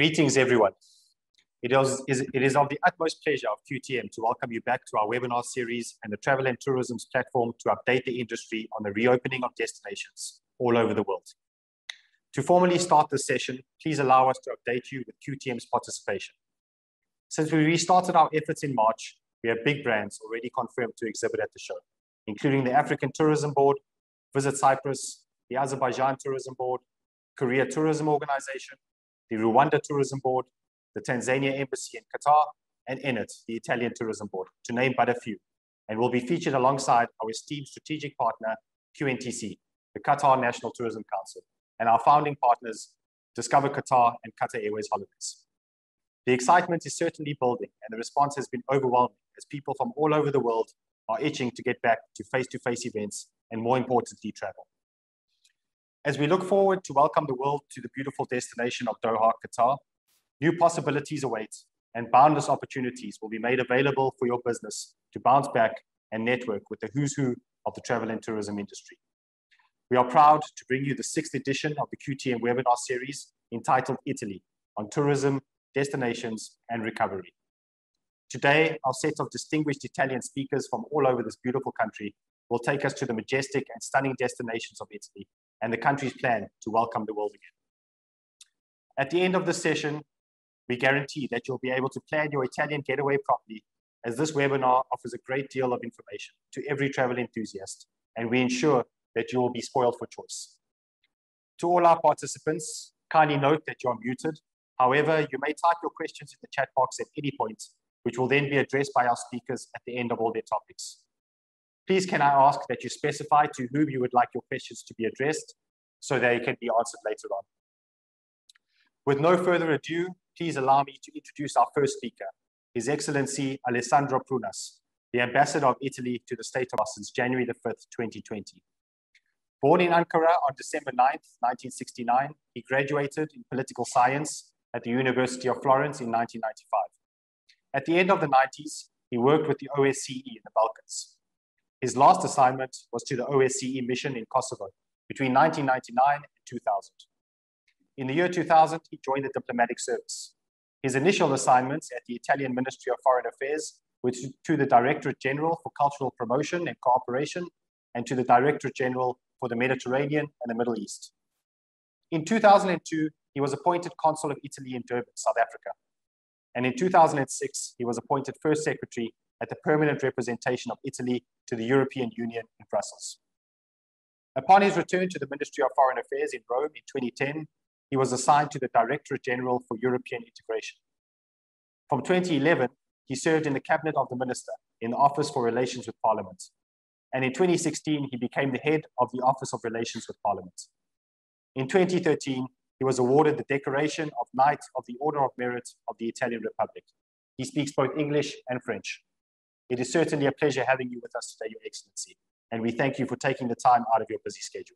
Greetings, everyone. It is of the utmost pleasure of QTM to welcome you back to our webinar series and the Travel and Tourism's platform to update the industry on the reopening of destinations all over the world. To formally start this session, please allow us to update you with QTM's participation. Since we restarted our efforts in March, we have big brands already confirmed to exhibit at the show, including the African Tourism Board, Visit Cyprus, the Azerbaijan Tourism Board, Korea Tourism Organization, the Rwanda Tourism Board, the Tanzania Embassy in Qatar, and ENIT, the Italian Tourism Board, to name but a few, and will be featured alongside our esteemed strategic partner, QNTC, the Qatar National Tourism Council, and our founding partners, Discover Qatar and Qatar Airways Holidays. The excitement is certainly building, and the response has been overwhelming as people from all over the world are itching to get back to face-to-face events and, more importantly, travel. As we look forward to welcome the world to the beautiful destination of Doha, Qatar, new possibilities await and boundless opportunities will be made available for your business to bounce back and network with the who's who of the travel and tourism industry. We are proud to bring you the 6th edition of the QTM webinar series entitled Italy on tourism, destinations, and recovery. Today, our set of distinguished Italian speakers from all over this beautiful country will take us to the majestic and stunning destinations of Italy and the country's plan to welcome the world again. At the end of this session, we guarantee that you'll be able to plan your Italian getaway properly, as this webinar offers a great deal of information to every travel enthusiast, and we ensure that you will be spoiled for choice. To all our participants, kindly note that you're muted. However, you may type your questions in the chat box at any point, which will then be addressed by our speakers at the end of all their topics. Please can I ask that you specify to whom you would like your questions to be addressed so they can be answered later on. With no further ado, please allow me to introduce our first speaker, His Excellency Alessandro Prunas, the Ambassador of Italy to the State of since January the 5th, 2020. Born in Ankara on December 9th, 1969, he graduated in political science at the University of Florence in 1995. At the end of the 90s, he worked with the OSCE in the Balkans. His last assignment was to the OSCE mission in Kosovo between 1999 and 2000. In the year 2000, he joined the diplomatic service. His initial assignments at the Italian Ministry of Foreign Affairs were to the Directorate General for Cultural Promotion and Cooperation and to the Directorate General for the Mediterranean and the Middle East. In 2002, he was appointed Consul of Italy in Durban, South Africa. And in 2006, he was appointed First Secretary at the Permanent Representation of Italy to the European Union in Brussels. Upon his return to the Ministry of Foreign Affairs in Rome in 2010, he was assigned to the Directorate General for European Integration. From 2011, he served in the Cabinet of the Minister in the Office for Relations with Parliament. And in 2016, he became the head of the Office of Relations with Parliament. In 2013, he was awarded the decoration of Knight of the Order of Merit of the Italian Republic. He speaks both English and French. It is certainly a pleasure having you with us today, Your Excellency, and we thank you for taking the time out of your busy schedule.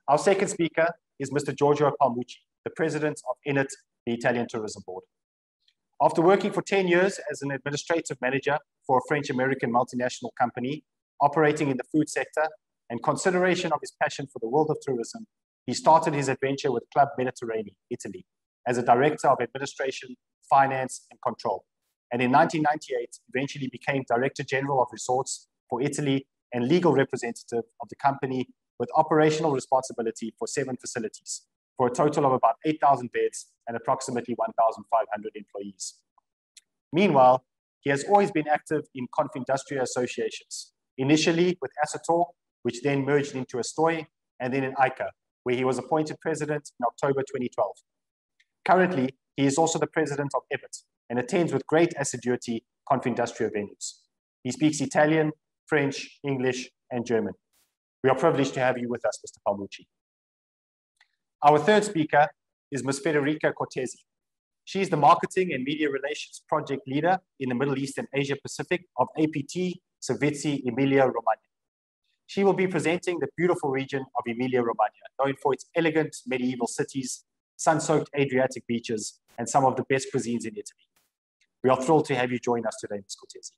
Our second speaker is Mr. Georgio Pombuchi, the President of ENIT, the Italian Tourism Board. After working for 10 years as an administrative manager for a French-American multinational company operating in the food sector and consideration of his passion for the world of tourism, he started his adventure with Club Mediterranean, Italy, as a Director of Administration, Finance, and Control. And in 1998, eventually became Director General of Resorts for Italy and legal representative of the company with operational responsibility for 7 facilities, for a total of about 8,000 beds and approximately 1,500 employees. Meanwhile, he has always been active in Confindustria associations, initially with Assetor, which then merged into Astoy, and then in ICA, where he was appointed president in October 2012. Currently, he is also the president of EBIT and attends with great assiduity Confindustria venues. He speaks Italian, French, English, and German. We are privileged to have you with us, Mr. Pombuchi. Our third speaker is Ms. Federica Cortesi. She is the Marketing and Media Relations Project Leader in the Middle East and Asia Pacific of APT Servizi Emilia-Romagna. She will be presenting the beautiful region of Emilia-Romagna, known for its elegant medieval cities, sun-soaked Adriatic beaches, and some of the best cuisines in Italy. We are thrilled to have you join us today, Ms. Cortesi.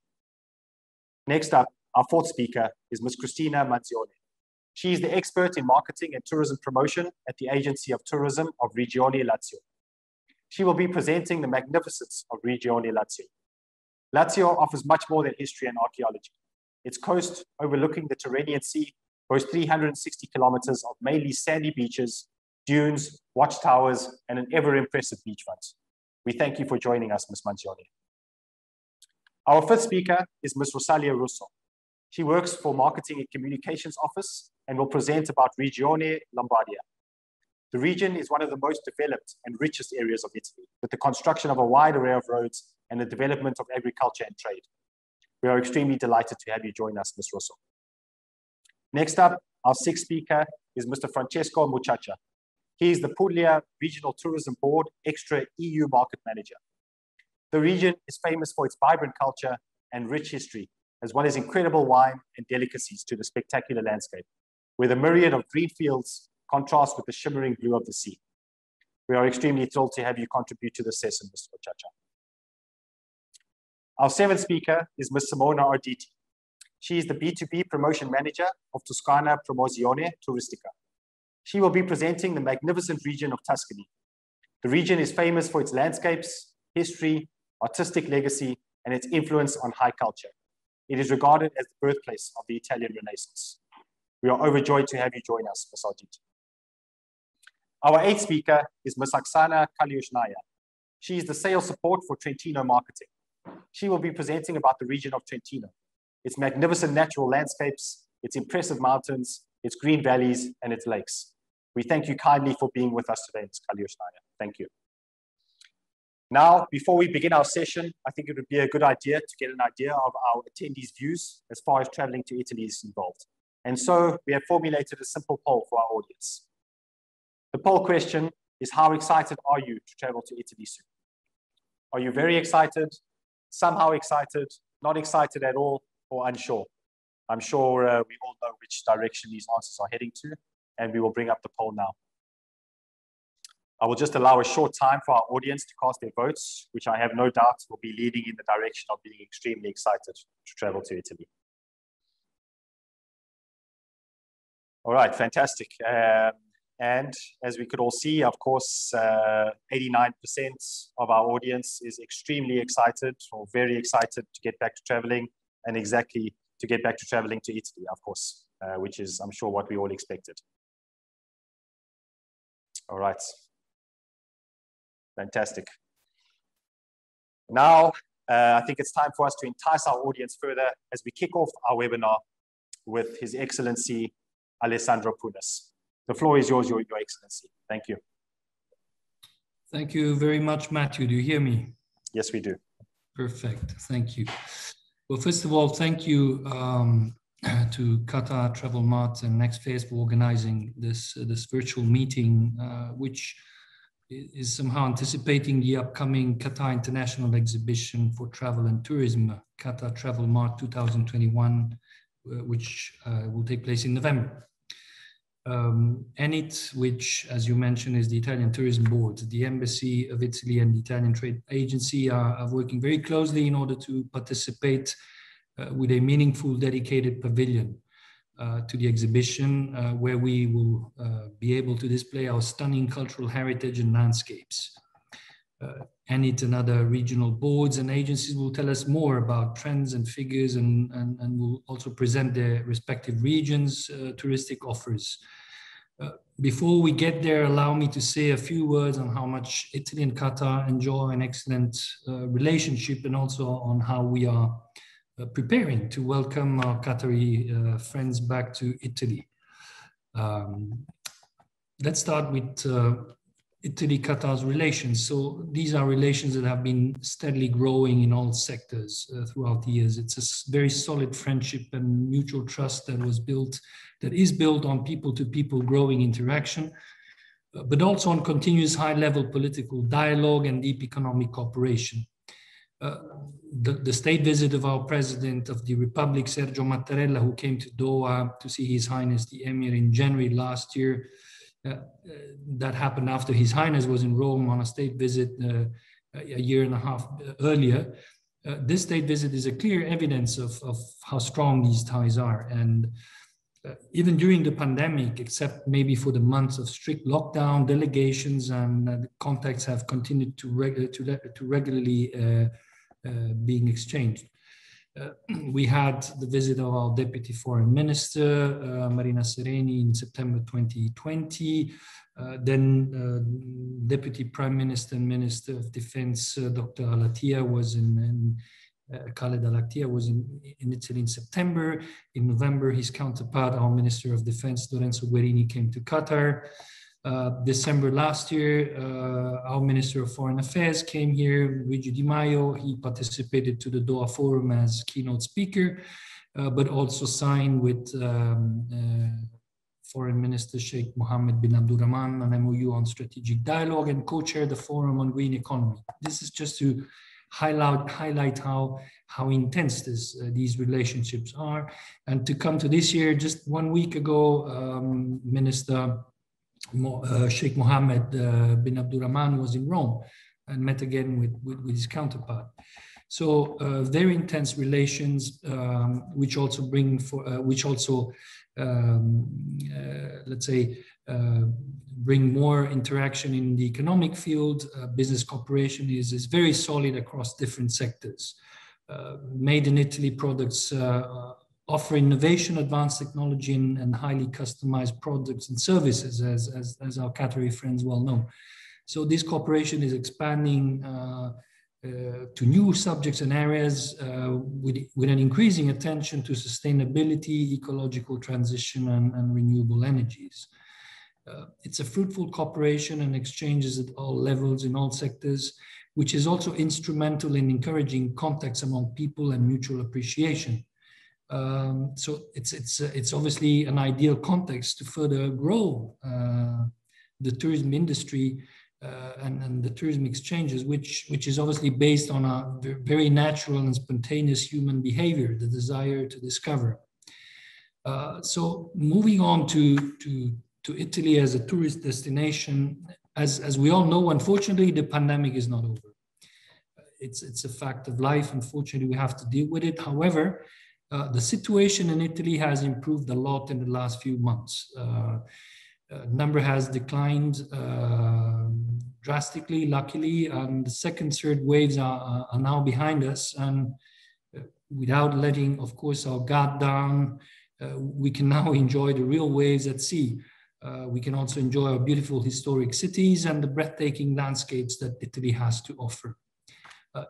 Next up, our fourth speaker is Ms. Cristina Manzione. She is the expert in marketing and tourism promotion at the Agency of Tourism of Regione Lazio. She will be presenting the magnificence of Regione Lazio. Lazio offers much more than history and archaeology. Its coast, overlooking the Tyrrhenian Sea, boasts 360 kilometers of mainly sandy beaches, dunes, watchtowers, and an ever-impressive beachfront. We thank you for joining us, Ms. Manzioni. Our fifth speaker is Ms. Rosalia Russo. She works for Marketing and Communications Office and will present about Regione Lombardia. The region is one of the most developed and richest areas of Italy, with the construction of a wide array of roads and the development of agriculture and trade. We are extremely delighted to have you join us, Ms. Russo. Next up, our sixth speaker is Mr. Francesco Muchacha. He is the Puglia Regional Tourism Board Extra EU Market Manager. The region is famous for its vibrant culture and rich history, as well as incredible wine and delicacies to the spectacular landscape, where the myriad of green fields contrasts with the shimmering blue of the sea. We are extremely thrilled to have you contribute to this session, Mr. Muchacha. Our seventh speaker is Ms. Simona Arditi. She is the B2B Promotion Manager of Tuscana Promozione Turistica. She will be presenting the magnificent region of Tuscany. The region is famous for its landscapes, history, artistic legacy, and its influence on high culture. It is regarded as the birthplace of the Italian Renaissance. We are overjoyed to have you join us, Ms. Arditi. Our eighth speaker is Ms. Oksana Kalyushnaya. She is the sales support for Trentino Marketing. She will be presenting about the region of Trentino, its magnificent natural landscapes, its impressive mountains, its green valleys, and its lakes. We thank you kindly for being with us today, Ms. Kalyushnaya. Thank you. Now, before we begin our session, I think it would be a good idea to get an idea of our attendees' views as far as traveling to Italy is involved. And so we have formulated a simple poll for our audience. The poll question is, how excited are you to travel to Italy soon? Are you very excited, somehow excited, not excited at all, or unsure? I'm sure we all know which direction these answers are heading to, and we will bring up the poll now. I will just allow a short time for our audience to cast their votes, which I have no doubt will be leading in the direction of being extremely excited to travel to Italy. All right, fantastic. And as we could all see, of course, 89% of our audience is extremely excited or very excited to get back to traveling, and exactly to get back to traveling to Italy, of course, which is, I'm sure, what we all expected. All right. Fantastic. Now, I think it's time for us to entice our audience further as we kick off our webinar with His Excellency Alessandro Punas. The floor is yours, Your Excellency. Thank you. Thank you very much, Matthew. Do you hear me? Yes, we do. Perfect. Thank you. Well, first of all, thank you to Qatar, Travel Mart, and Next Phase for organizing this virtual meeting, which is somehow anticipating the upcoming Qatar International Exhibition for Travel and Tourism, Qatar Travel Mart 2021, which will take place in November. ENIT, which, as you mentioned, is the Italian Tourism Board, the Embassy of Italy and the Italian Trade Agency are working very closely in order to participate with a meaningful, dedicated pavilion to the exhibition, where we will be able to display our stunning cultural heritage and landscapes. ENIT and other regional boards and agencies will tell us more about trends and figures, and will also present their respective regions' touristic offers. Before we get there, allow me to say a few words on how much Italy and Qatar enjoy an excellent relationship, and also on how we are preparing to welcome our Qatari friends back to Italy. Let's start with Italy-Qatar's relations. So these are relations that have been steadily growing in all sectors throughout the years. It's a very solid friendship and mutual trust that is built on people-to-people growing interaction, but also on continuous high-level political dialogue and deep economic cooperation. The state visit of our President of the Republic, Sergio Mattarella, who came to Doha to see His Highness the Emir in January last year, that happened after His Highness was in Rome on a state visit a year and a half earlier. This state visit is a clear evidence of how strong these ties are. And Even during the pandemic, except maybe for the months of strict lockdown, delegations and contacts have continued to regularly being exchanged. We had the visit of our Deputy Foreign Minister, Marina Sereni, in September 2020. Then Deputy Prime Minister and Minister of Defense, Dr. Alatia, was Khaled Alatia was in Italy in September. In November, his counterpart, our Minister of Defense, Lorenzo Guerini, came to Qatar. December last year, our Minister of Foreign Affairs came here, Luigi Di Maio. He participated to the Doha Forum as keynote speaker, but also signed with Foreign Minister Sheikh Mohammed bin Abdulrahman an MOU on strategic dialogue and co-chaired the Forum on Green Economy. This is just to highlight how intense these relationships are. And to come to this year, just 1 week ago, Minister Sheikh Mohammed bin Abdulrahman was in Rome and met again with his counterpart. So very intense relations, which also let's say, bring more interaction in the economic field. Business cooperation is very solid across different sectors. Made in Italy products offer innovation, advanced technology, and highly customized products and services, as our Qatari friends well know. So this cooperation is expanding to new subjects and areas with an increasing attention to sustainability, ecological transition, and renewable energies. It's a fruitful cooperation and exchanges at all levels in all sectors, which is also instrumental in encouraging contacts among people and mutual appreciation. So it's obviously an ideal context to further grow the tourism industry and the tourism exchanges, which is obviously based on a very natural and spontaneous human behavior, the desire to discover. So moving on to Italy as a tourist destination, as we all know, unfortunately, the pandemic is not over. It's a fact of life. Unfortunately, we have to deal with it. However, the situation in Italy has improved a lot in the last few months. Number has declined drastically, luckily, and the second, third waves are now behind us. And without letting, of course, our guard down, we can now enjoy the real waves at sea. We can also enjoy our beautiful historic cities and the breathtaking landscapes that Italy has to offer.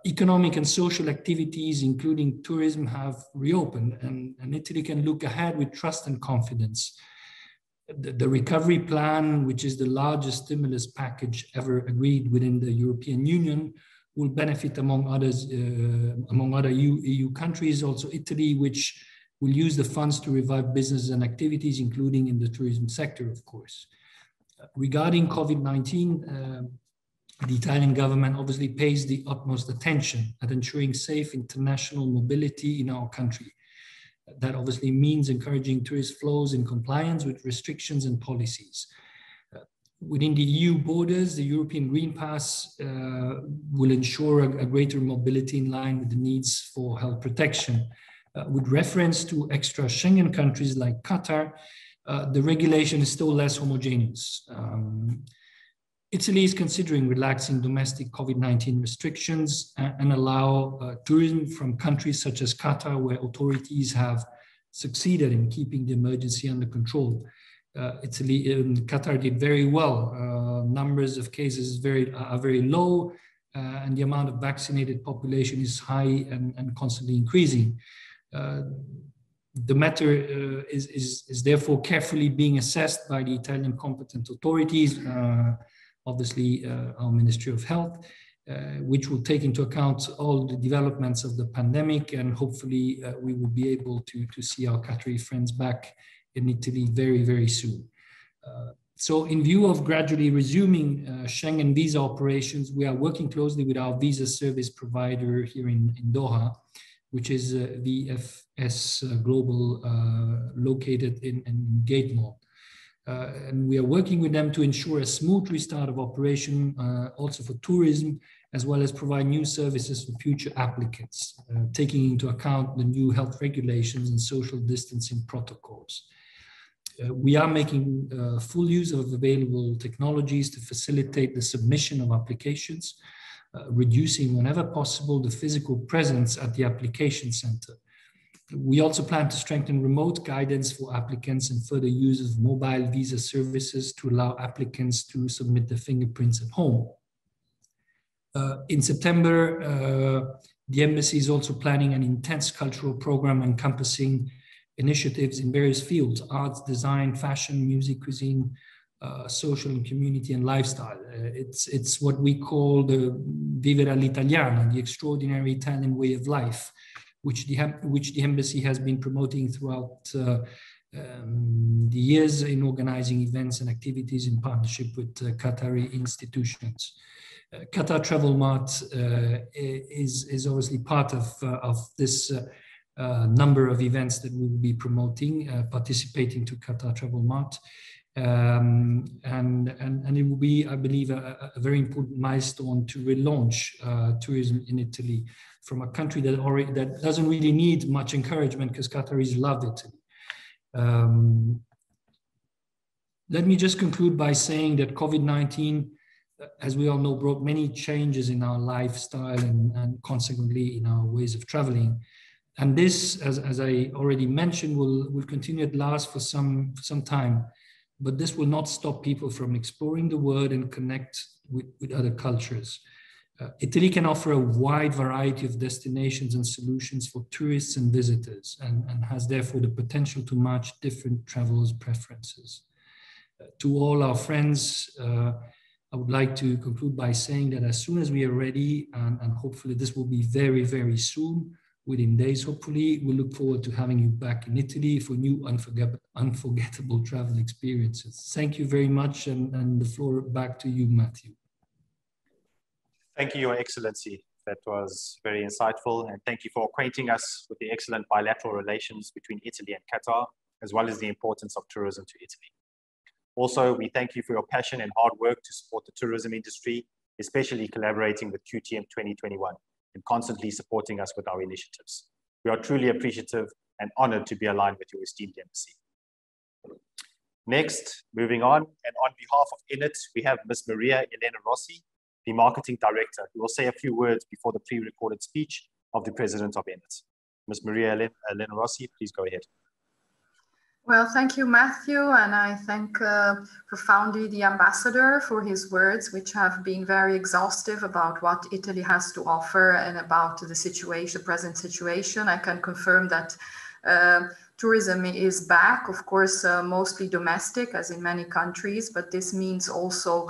Economic and social activities, including tourism, have reopened, and Italy can look ahead with trust and confidence. The recovery plan, which is the largest stimulus package ever agreed within the European Union, will benefit, among others, among other EU countries, also Italy, which will use the funds to revive business and activities, including in the tourism sector, of course. Regarding COVID-19, the Italian government obviously pays the utmost attention at ensuring safe international mobility in our country. That obviously means encouraging tourist flows in compliance with restrictions and policies. Within the EU borders, the European Green Pass will ensure a greater mobility in line with the needs for health protection. With reference to extra Schengen countries like Qatar, the regulation is still less homogeneous. Italy is considering relaxing domestic COVID-19 restrictions and allow tourism from countries such as Qatar, where authorities have succeeded in keeping the emergency under control. Qatar did very well. Numbers of cases are very low, and the amount of vaccinated population is high and constantly increasing. The matter is therefore carefully being assessed by the Italian competent authorities, obviously our Ministry of Health, which will take into account all the developments of the pandemic, and hopefully we will be able to see our Qatari friends back in Italy very, very soon. So in view of gradually resuming Schengen visa operations, we are working closely with our visa service provider here in Doha, which is VFS Global, located in Gate Mall. And we are working with them to ensure a smooth restart of operation, also for tourism, as well as provide new services for future applicants, taking into account the new health regulations and social distancing protocols. We are making full use of available technologies to facilitate the submission of applications, reducing whenever possible the physical presence at the application center. We also plan to strengthen remote guidance for applicants and further use of mobile visa services to allow applicants to submit their fingerprints at home. In September, the embassy is also planning an intense cultural program encompassing initiatives in various fields: arts, design, fashion, music, cuisine, social and community, and lifestyle. It's what we call the vivere all'italiana, the extraordinary Italian way of life, which the embassy has been promoting throughout the years in organizing events and activities in partnership with Qatari institutions. Qatar Travel Mart is obviously part of this number of events that we will be promoting, participating to Qatar Travel Mart. And it will be, I believe, a very important milestone to relaunch tourism in Italy from a country that doesn't really need much encouragement, because Qataris love Italy. Let me just conclude by saying that COVID-19, as we all know, brought many changes in our lifestyle and consequently in our ways of traveling. And this, as I already mentioned, will continue at last for some time. But this will not stop people from exploring the world and connect with other cultures. Italy can offer a wide variety of destinations and solutions for tourists and visitors, and has therefore the potential to match different travelers' preferences. To all our friends, I would like to conclude by saying that as soon as we are ready, and hopefully this will be very, very soon, within days, hopefully, we look forward to having you back in Italy for new unforgettable travel experiences. Thank you very much, and the floor back to you, Matthew. Thank you, Your Excellency. That was very insightful, and thank you for acquainting us with the excellent bilateral relations between Italy and Qatar, as well as the importance of tourism to Italy. Also, we thank you for your passion and hard work to support the tourism industry, especially collaborating with QTM 2021 and constantly supporting us with our initiatives. We are truly appreciative and honored to be aligned with your esteemed embassy. Next, moving on, and on behalf of INIT, we have Ms. Maria Elena Rossi, the Marketing Director, who will say a few words before the pre-recorded speech of the President of INIT. Ms. Maria Elena Rossi, please go ahead. Well, thank you, Matthew, and I thank profoundly the ambassador for his words, which have been very exhaustive about what Italy has to offer and about the situation, the present situation. I can confirm that tourism is back, of course, mostly domestic, as in many countries, but this means also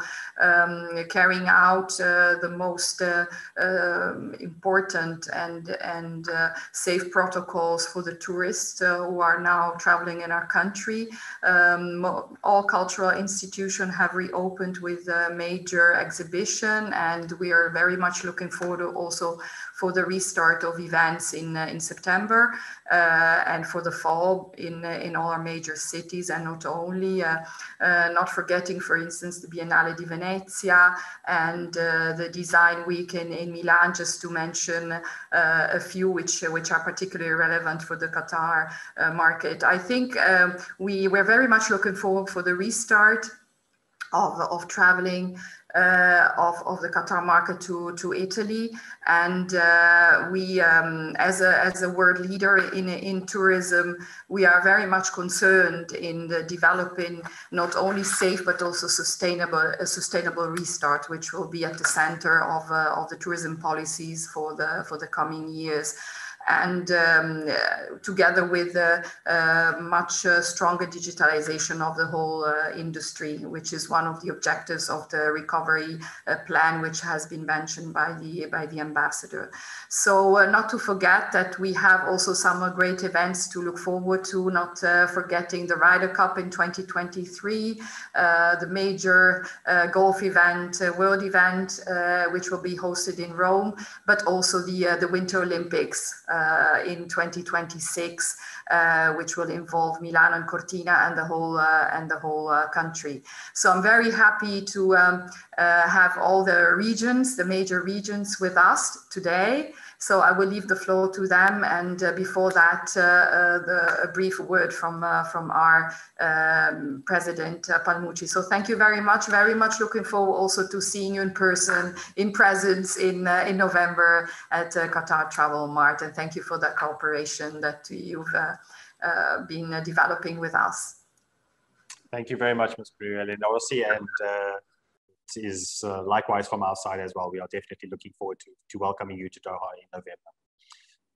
carrying out the most important and safe protocols for the tourists who are now traveling in our country. All cultural institutions have reopened with a major exhibition, and we are very much looking forward to also for the restart of events in September and for the fall in all our major cities, and not only, not forgetting, for instance, the Biennale di Venezia and the Design Week in Milan, just to mention a few which are particularly relevant for the Qatar market. I think we're very much looking forward for the restart of traveling of the Qatar market to Italy, and we as a world leader in tourism, we are very much concerned in the developing not only safe but also a sustainable restart, which will be at the center of the tourism policies for the coming years. And together with much stronger digitalization of the whole industry, which is one of the objectives of the recovery plan, which has been mentioned by the ambassador. So not to forget that we have also some great events to look forward to, not forgetting the Ryder Cup in 2023, the major golf event, world event, which will be hosted in Rome, but also the Winter Olympics in 2026, which will involve Milan and Cortina and the whole country. So I'm very happy to have all the regions, the major regions, with us today, So I will leave the floor to them, and before that, a brief word from our President Pombuchi. So thank you very much looking forward also to seeing you in person, in presence in November at Qatar Travel Mart, and thank you for that cooperation that you've been developing with us. Thank you very much, Ms. Brielle, and Orsi, and it is likewise from our side as well. We are definitely looking forward to welcoming you to Doha in November.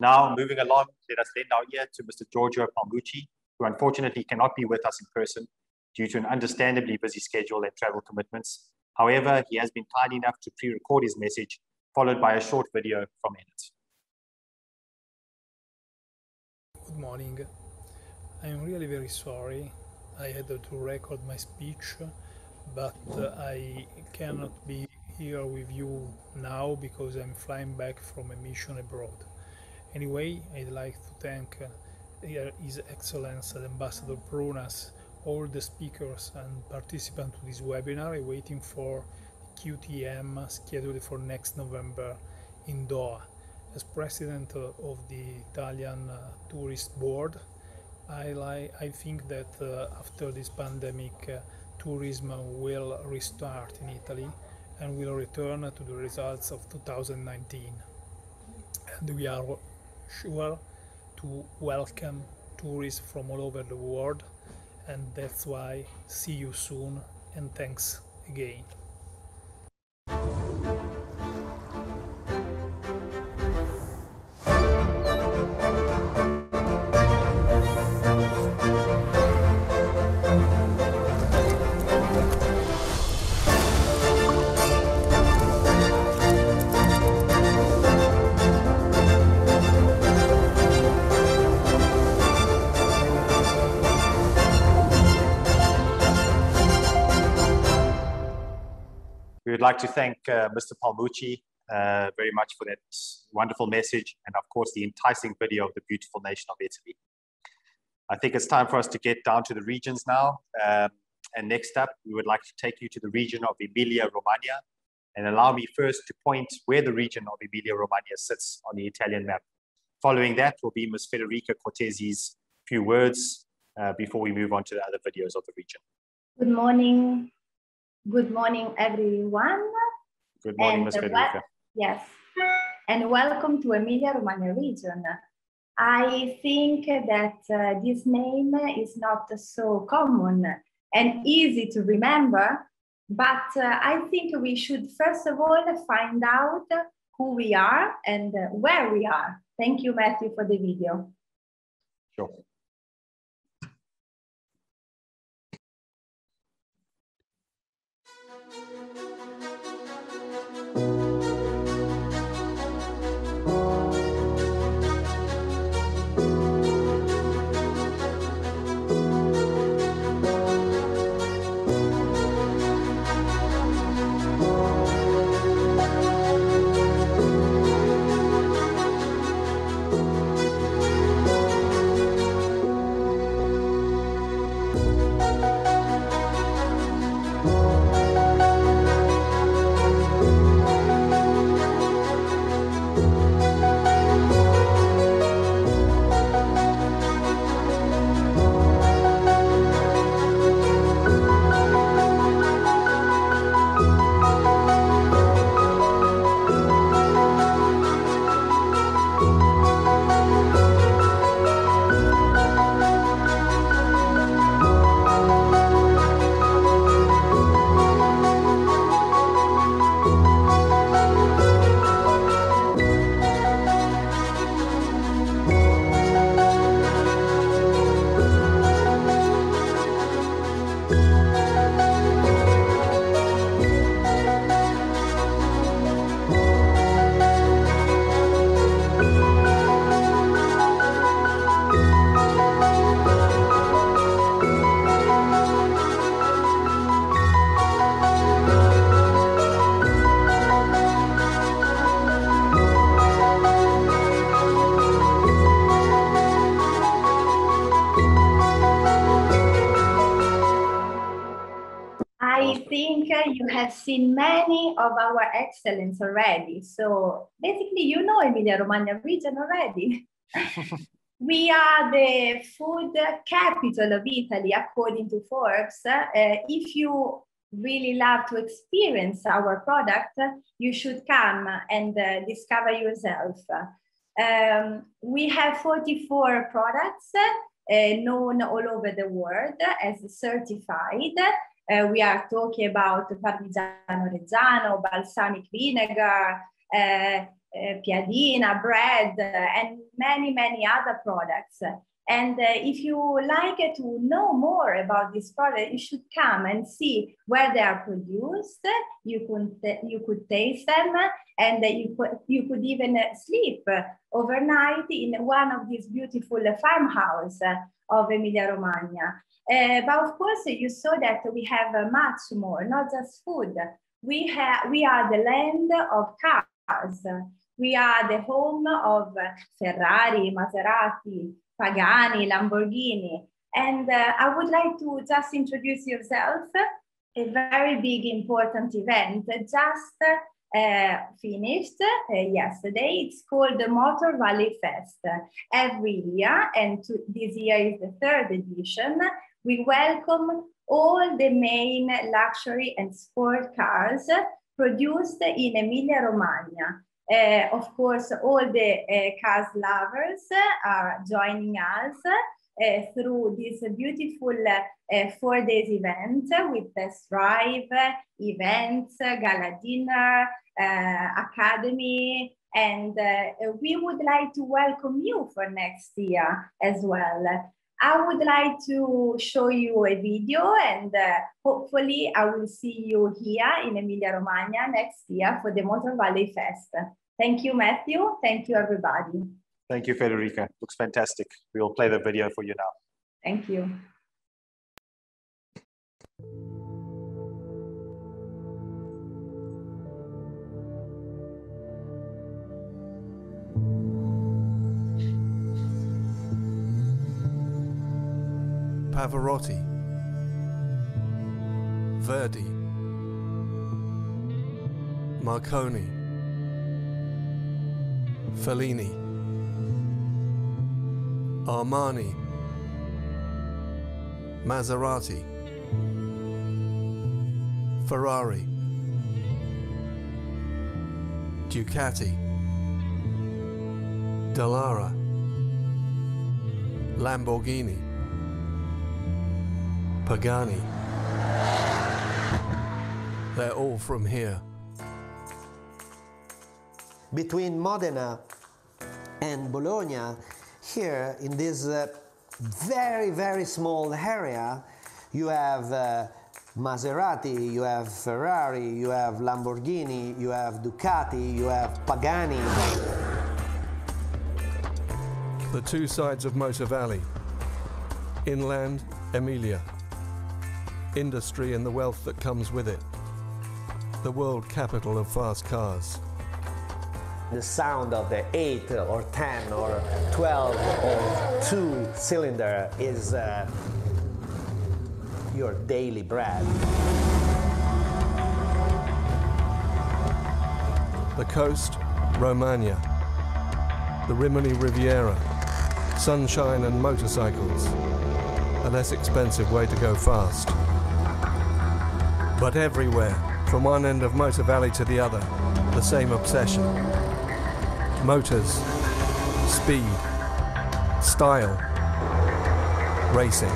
Now, moving along, let us lend our ear to Mr. Georgio Pombuchi, who unfortunately cannot be with us in person due to an understandably busy schedule and travel commitments. However, he has been kind enough to pre-record his message, followed by a short video from Enid. Good morning. I am really very sorry. I had to record my speech, but I cannot be here with you now because I'm flying back from a mission abroad. Anyway, I'd like to thank His Excellency Ambassador Prunas, all the speakers and participants to this webinar, waiting for QTM scheduled for next November in Doha. As President of the Italian Tourist Board, I think that after this pandemic, tourism will restart in Italy and will return to the results of 2019. And we are sure to welcome tourists from all over the world, and that's why see you soon and thanks again. We would like to thank Mr. Pombuchi very much for that wonderful message, and of course the enticing video of the beautiful nation of Italy. I think it's time for us to get down to the regions now. And next up, we would like to take you to the region of Emilia-Romagna, and allow me first to point where the region of Emilia-Romagna sits on the Italian map. Following that will be Ms. Federica Cortesi's few words before we move on to the other videos of the region. Good morning. Good morning, everyone. Good morning, Ms. Federica. Yes, and welcome to Emilia-Romagna region. I think that this name is not so common and easy to remember, but I think we should first of all find out who we are and where we are. Thank you, Matthew, for the video. Sure. have seen many of our excellence already. So basically, you know Emilia-Romagna region already. We are the food capital of Italy, according to Forbes. If you really love to experience our product, you should come and discover yourself. We have 44 products known all over the world as certified. We are talking about Parmigiano Reggiano, balsamic vinegar, piadina, bread, and many, many other products. And if you like to know more about this product, you should come and see where they are produced. You could taste them, and you could even sleep overnight in one of these beautiful farmhouses of Emilia-Romagna. But of course, you saw that we have much more, not just food. We are the land of cars. We are the home of Ferrari, Maserati, Pagani, Lamborghini. And I would like to just introduce yourself. A very big, important event just finished yesterday. It's called the Motor Valley Fest. Every year, and this year is the 3rd edition, we welcome all the main luxury and sport cars produced in Emilia-Romagna. Of course, all the cars lovers are joining us through this beautiful 4 days event with test drive, events, gala dinner, academy, and we would like to welcome you for next year as well. I would like to show you a video, and hopefully I will see you here in Emilia-Romagna next year for the Motor Valley Fest. Thank you, Matthew. Thank you, everybody. Thank you, Federica. Looks fantastic. We will play the video for you now. Thank you. Pavarotti, Verdi, Marconi, Fellini, Armani, Maserati, Ferrari, Ducati, Dallara, Lamborghini, Pagani. They're all from here. Between Modena and Bologna, here in this very, very small area, you have Maserati, you have Ferrari, you have Lamborghini, you have Ducati, you have Pagani. The two sides of Motor Valley. Inland, Emilia. Industry and the wealth that comes with it. The world capital of fast cars. The sound of the 8 or 10 or 12 or 2-cylinder is your daily bread. The coast, Romagna. The Rimini Riviera. Sunshine and motorcycles. A less expensive way to go fast. But everywhere, from one end of Motor Valley to the other, the same obsession. Motors, speed, style, racing.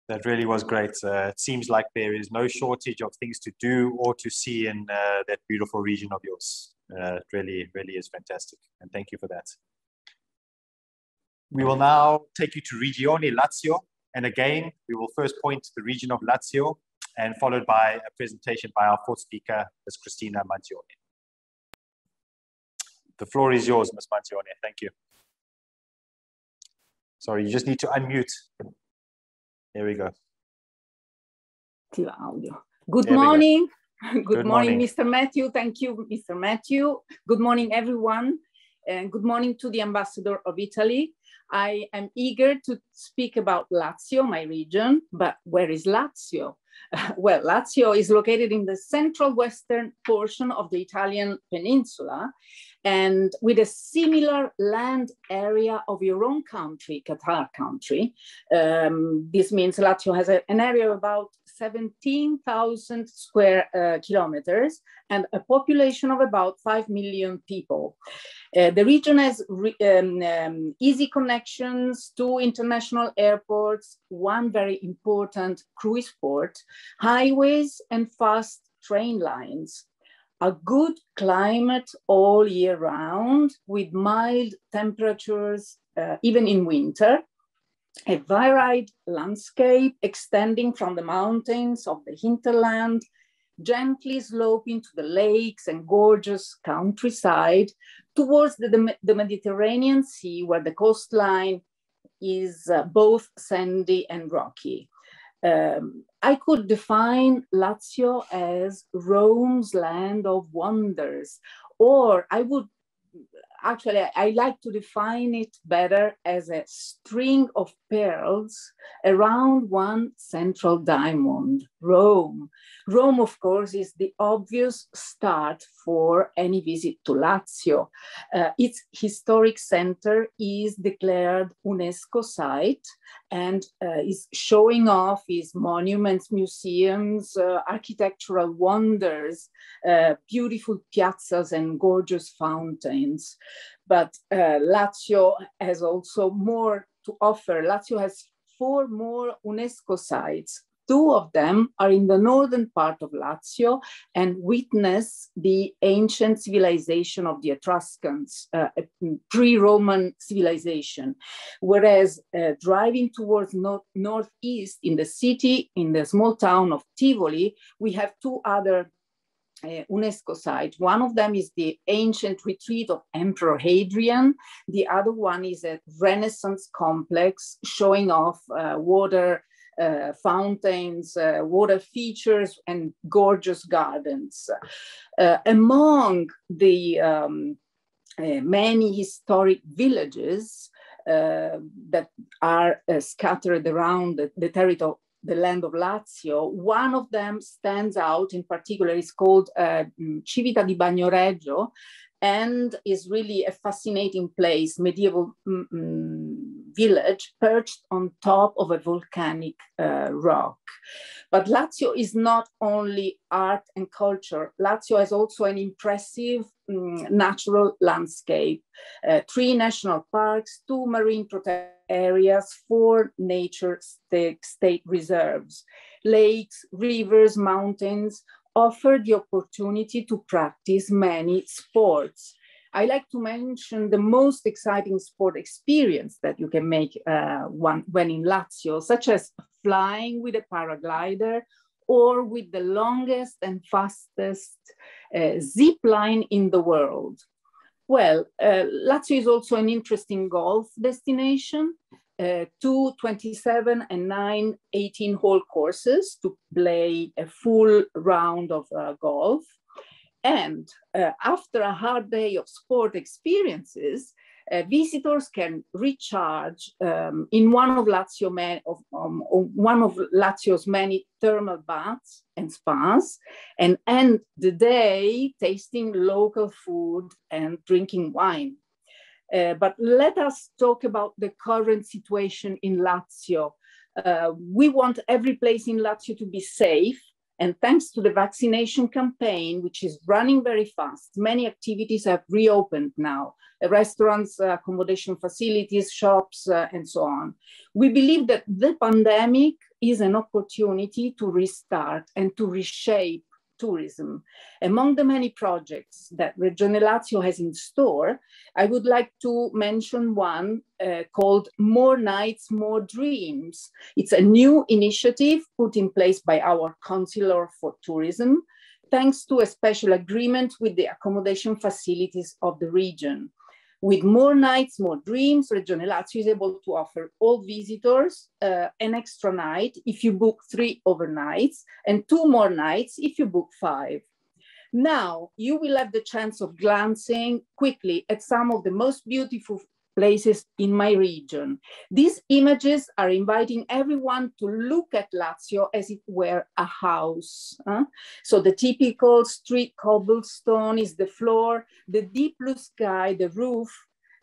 That really was great. It seems like there is no shortage of things to do or to see in that beautiful region of yours. It really, really is fantastic. And thank you for that. We will now take you to Regione Lazio. And again, we will first point to the region of Lazio and followed by a presentation by our fourth speaker, Ms. Cristina Manzioni. The floor is yours, Ms. Manzioni. Thank you. Sorry, you just need to unmute. Here we go. Good morning. Good morning, Mr. Matthew. Thank you, Mr. Matthew. Good morning, everyone. And good morning to the Ambassador of Italy. I am eager to speak about Lazio, my region, but where is Lazio? Well, Lazio is located in the central western portion of the Italian peninsula, and with a similar land area of your own country, Qatar country. This means Lazio has an area of about 17,000 square kilometers and a population of about 5 million people. The region has easy connections to international airports, one very important cruise port, highways and fast train lines. A good climate all year round with mild temperatures, even in winter. A varied landscape extending from the mountains of the hinterland, gently sloping to the lakes and gorgeous countryside towards the Mediterranean Sea, where the coastline is both sandy and rocky. I could define Lazio as Rome's land of wonders, or I like to define it better as a string of pearls around one central diamond, Rome. Rome, of course, is the obvious start for any visit to Lazio. Its historic center is declared UNESCO site and is showing off its monuments, museums, architectural wonders, beautiful piazzas and gorgeous fountains. But Lazio has also more to offer. Lazio has 4 more UNESCO sites. 2 of them are in the northern part of Lazio and witness the ancient civilization of the Etruscans, a pre-Roman civilization. Whereas driving towards northeast in the city, in the small town of Tivoli, we have 2 other UNESCO site. One of them is the ancient retreat of Emperor Hadrian. The other one is a Renaissance complex showing off water fountains, water features, and gorgeous gardens. Among the many historic villages that are scattered around the territory, the land of Lazio, one of them stands out in particular. It's called Civita di Bagnoregio, and is really a fascinating place, medieval village perched on top of a volcanic rock. But Lazio is not only art and culture. Lazio has also an impressive natural landscape, 3 national parks, 2 marine protected areas, 4 nature state reserves. Lakes, rivers, mountains offer the opportunity to practice many sports. I like to mention the most exciting sport experience that you can make when in Lazio, such as flying with a paraglider or with the longest and fastest zip line in the world. Well, Lazio is also an interesting golf destination. 2 27 and 9 18-hole courses to play a full round of golf. And after a hard day of sport experiences, visitors can recharge in one of Lazio's many thermal baths and spas, and end the day tasting local food and drinking wine. But let us talk about the current situation in Lazio. We want every place in Lazio to be safe. And thanks to the vaccination campaign, which is running very fast, many activities have reopened now. Restaurants, accommodation facilities, shops, and so on. We believe that the pandemic is an opportunity to restart and to reshape tourism. Among the many projects that Regione Lazio has in store, I would like to mention one called More Nights, More Dreams. It's a new initiative put in place by our Councillor for Tourism, thanks to a special agreement with the accommodation facilities of the region. With more nights, more dreams, Regione Lazio is able to offer all visitors an extra night if you book 3 overnights and 2 more nights if you book 5. Now, you will have the chance of glancing quickly at some of the most beautiful places in my region. These images are inviting everyone to look at Lazio as it were a house. So the typical street cobblestone is the floor, the deep blue sky, the roof,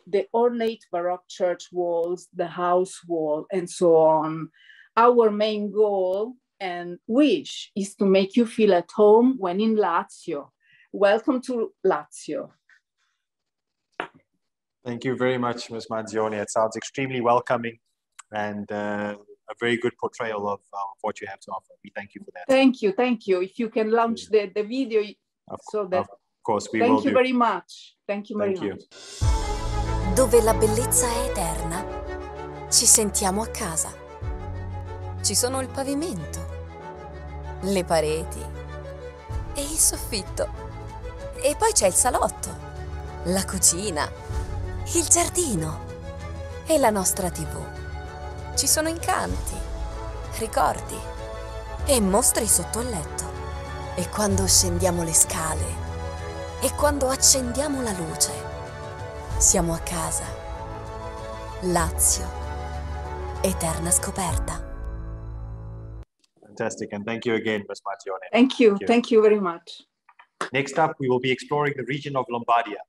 the ornate Baroque church walls, the house wall, and so on. Our main goal and wish is to make you feel at home when in Lazio. Welcome to Lazio. Thank you very much, Ms. Manzioni. It sounds extremely welcoming and a very good portrayal of what you have to offer. We thank you for that. Thank you, thank you. If you can launch the video so that... Of course, we will do. Thank you very much. Thank you very much. Dove la bellezza è eterna, ci sentiamo a casa. Ci sono il pavimento, le pareti e il soffitto. E poi c'è il salotto, la cucina, il giardino e la nostra TV. Ci sono incanti, ricordi e mostri sotto il letto. E quando scendiamo le scale e quando accendiamo la luce, siamo a casa. Lazio, eterna scoperta. Fantastic, and thank you again, Ms. Manzioni. Thank you very much. Next up, we will be exploring the region of Lombardia.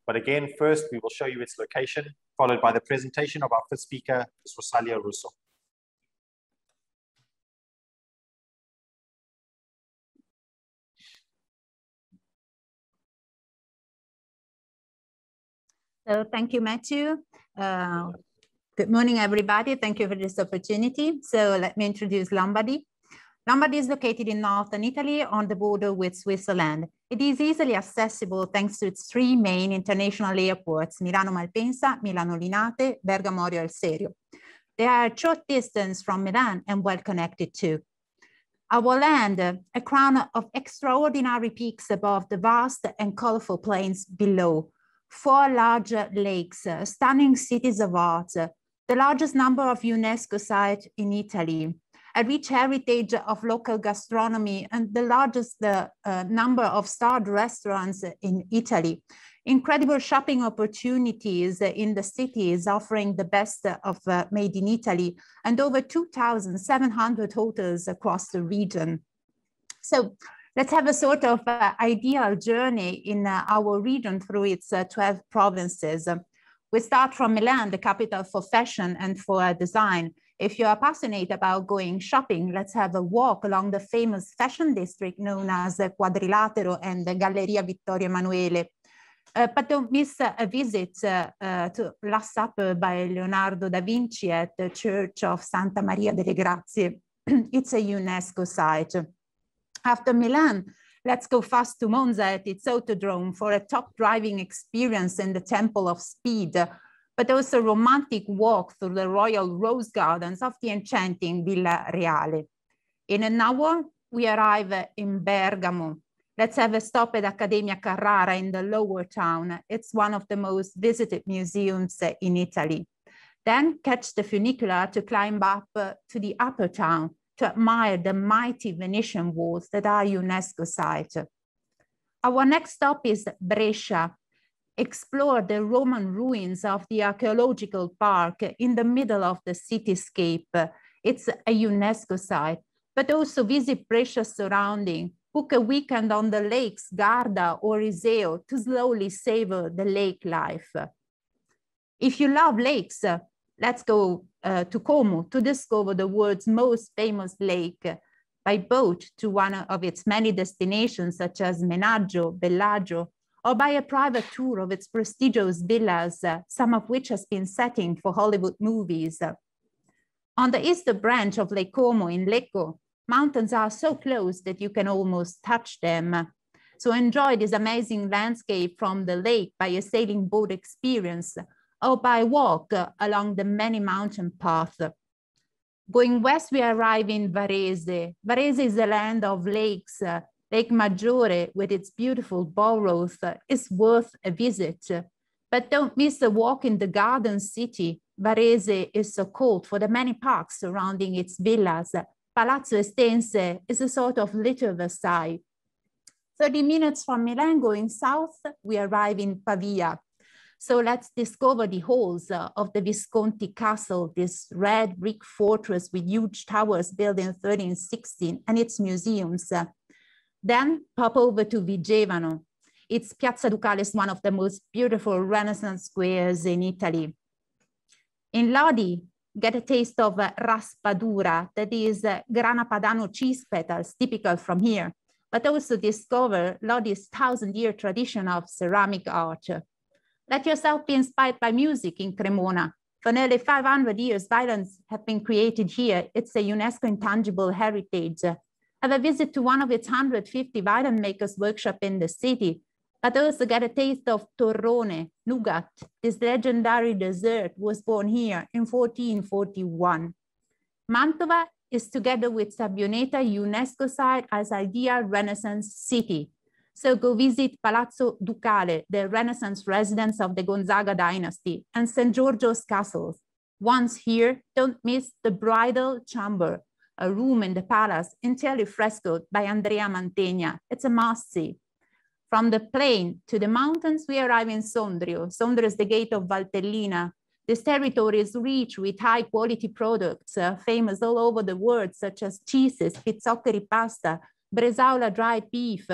But again, first, we will show you its location, followed by the presentation of our fifth speaker, Ms. Rosalia Russo. So thank you, Matthew. Good morning, everybody. Thank you for this opportunity. So let me introduce Lombardy. Lombardy is located in northern Italy on the border with Switzerland. It is easily accessible thanks to its 3 main international airports, Milano Malpensa, Milano Linate, Bergamo Orio al Serio. They are a short distance from Milan and well connected too. Our land, a crown of extraordinary peaks above the vast and colorful plains below. 4 large lakes, stunning cities of art, the largest number of UNESCO sites in Italy, a rich heritage of local gastronomy, and the largest number of starred restaurants in Italy. Incredible shopping opportunities in the cities offering the best of made in Italy, and over 2,700 hotels across the region. So let's have a sort of ideal journey in our region through its 12 provinces. We start from Milan, the capital for fashion and for design. If you are passionate about going shopping, let's have a walk along the famous fashion district known as Quadrilatero and the Galleria Vittorio Emanuele. But don't miss a visit to Last Supper by Leonardo da Vinci at the Church of Santa Maria delle Grazie. It's a UNESCO site. After Milan, let's go fast to Monza at its Autodrome for a top driving experience in the Temple of Speed, but also a romantic walk through the royal rose gardens of the enchanting Villa Reale. In an hour, we arrive in Bergamo. Let's have a stop at Accademia Carrara in the lower town. It's one of the most visited museums in Italy. Then catch the funicular to climb up to the upper town to admire the mighty Venetian walls that are UNESCO site. Our next stop is Brescia. Explore the Roman ruins of the archaeological park in the middle of the cityscape. It's a UNESCO site, but also visit Brescia's surrounding. Book a weekend on the lakes Garda or Iseo to slowly savor the lake life. If you love lakes, let's go to Como to discover the world's most famous lake by boat to one of its many destinations such as Menaggio, Bellagio, or by a private tour of its prestigious villas, some of which has been setting for Hollywood movies. On the eastern branch of Lake Como in Lecco, mountains are so close that you can almost touch them. So enjoy this amazing landscape from the lake by a sailing boat experience or by walk along the many mountain paths. Going west, we arrive in Varese. Varese is the land of lakes. Lake Maggiore, with its beautiful boroughs, is worth a visit. But don't miss a walk in the garden city. Varese is so called for the many parks surrounding its villas. Palazzo Estense is a sort of little Versailles. 30 minutes from Milan going south, we arrive in Pavia. So let's discover the halls of the Visconti Castle, this red brick fortress with huge towers built in 1316 and its museums. Then pop over to Vigevano. Its Piazza Ducale is one of the most beautiful Renaissance squares in Italy. In Lodi, get a taste of raspadura, that is grana padano cheese petals, typical from here, but also discover Lodi's 1,000-year tradition of ceramic art. Let yourself be inspired by music in Cremona. For nearly 500 years, violins have been created here. It's a UNESCO intangible heritage. Have a visit to one of its 150 violin makers' workshop in the city, but also get a taste of torrone, nougat. This legendary dessert was born here in 1441. Mantova is, together with Sabbioneta, UNESCO site as ideal Renaissance city. So go visit Palazzo Ducale, the Renaissance residence of the Gonzaga dynasty, and St. Giorgio's Castle. Once here, don't miss the Bridal Chamber, a room in the palace entirely frescoed by Andrea Mantegna. It's a must-see. From the plain to the mountains, we arrive in Sondrio. Sondrio is the gate of Valtellina. This territory is rich with high-quality products, famous all over the world, such as cheeses, pizzoccheri pasta, bresaola dried beef.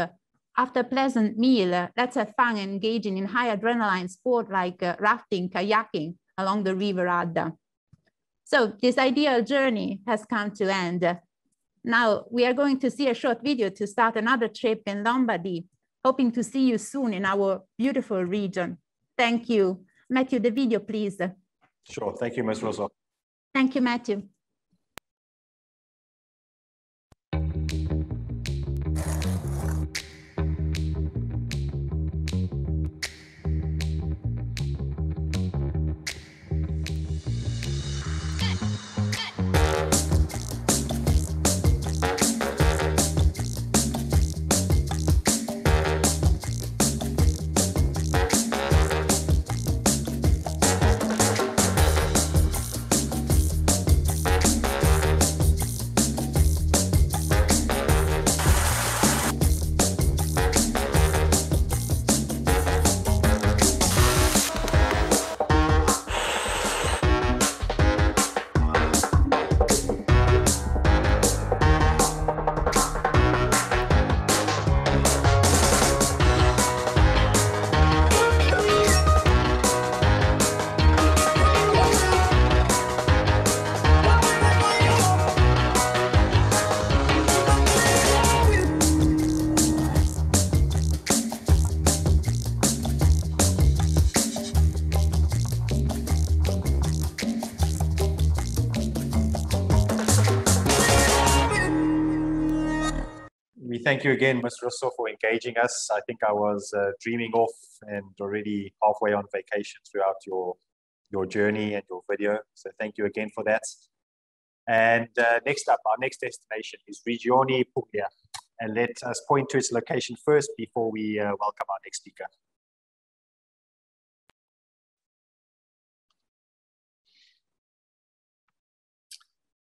After a pleasant meal, let's have fun engaging in high adrenaline sport like rafting, kayaking along the River Adda. So this ideal journey has come to end. Now we are going to see a short video to start another trip in Lombardy. Hoping to see you soon in our beautiful region. Thank you. Matthew, the video, please. Sure. Thank you, Ms. Rosso. Thank you, Matthew. Thank you again, Ms. Rosso, for engaging us. I think I was dreaming off and already halfway on vacation throughout your journey and your video. So thank you again for that. And next up, our next destination is Regione Puglia. And let us point to its location first before we welcome our next speaker.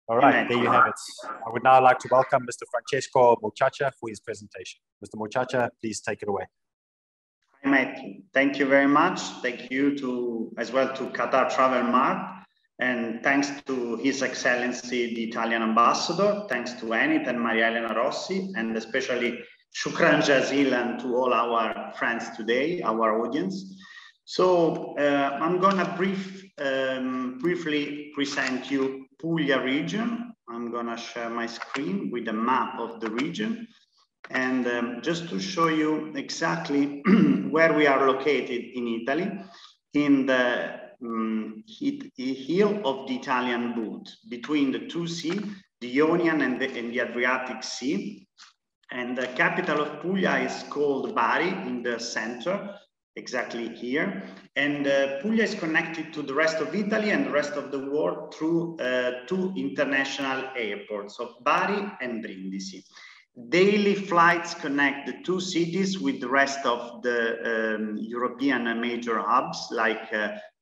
All right, there you have it. I would now like to welcome Mr. Francesco Muchacha for his presentation. Mr. Muchacha, please take it away. Hi, Matthew. Thank you very much. Thank you as well to Qatar Travel Mart. And thanks to His Excellency, the Italian Ambassador. Thanks to Enid and Maria Elena Rossi, and especially Shukran Jazilan to all our friends today, our audience. So I'm gonna briefly present you Puglia region. I'm gonna share my screen with a map of the region. And just to show you exactly where we are located in Italy, in the heel of the Italian boot, between the two seas, the Ionian and the Adriatic Sea. And the capital of Puglia is called Bari, in the center, exactly here. And Puglia is connected to the rest of Italy and the rest of the world through two international airports of Bari and Brindisi. Daily flights connect the two cities with the rest of the European major hubs like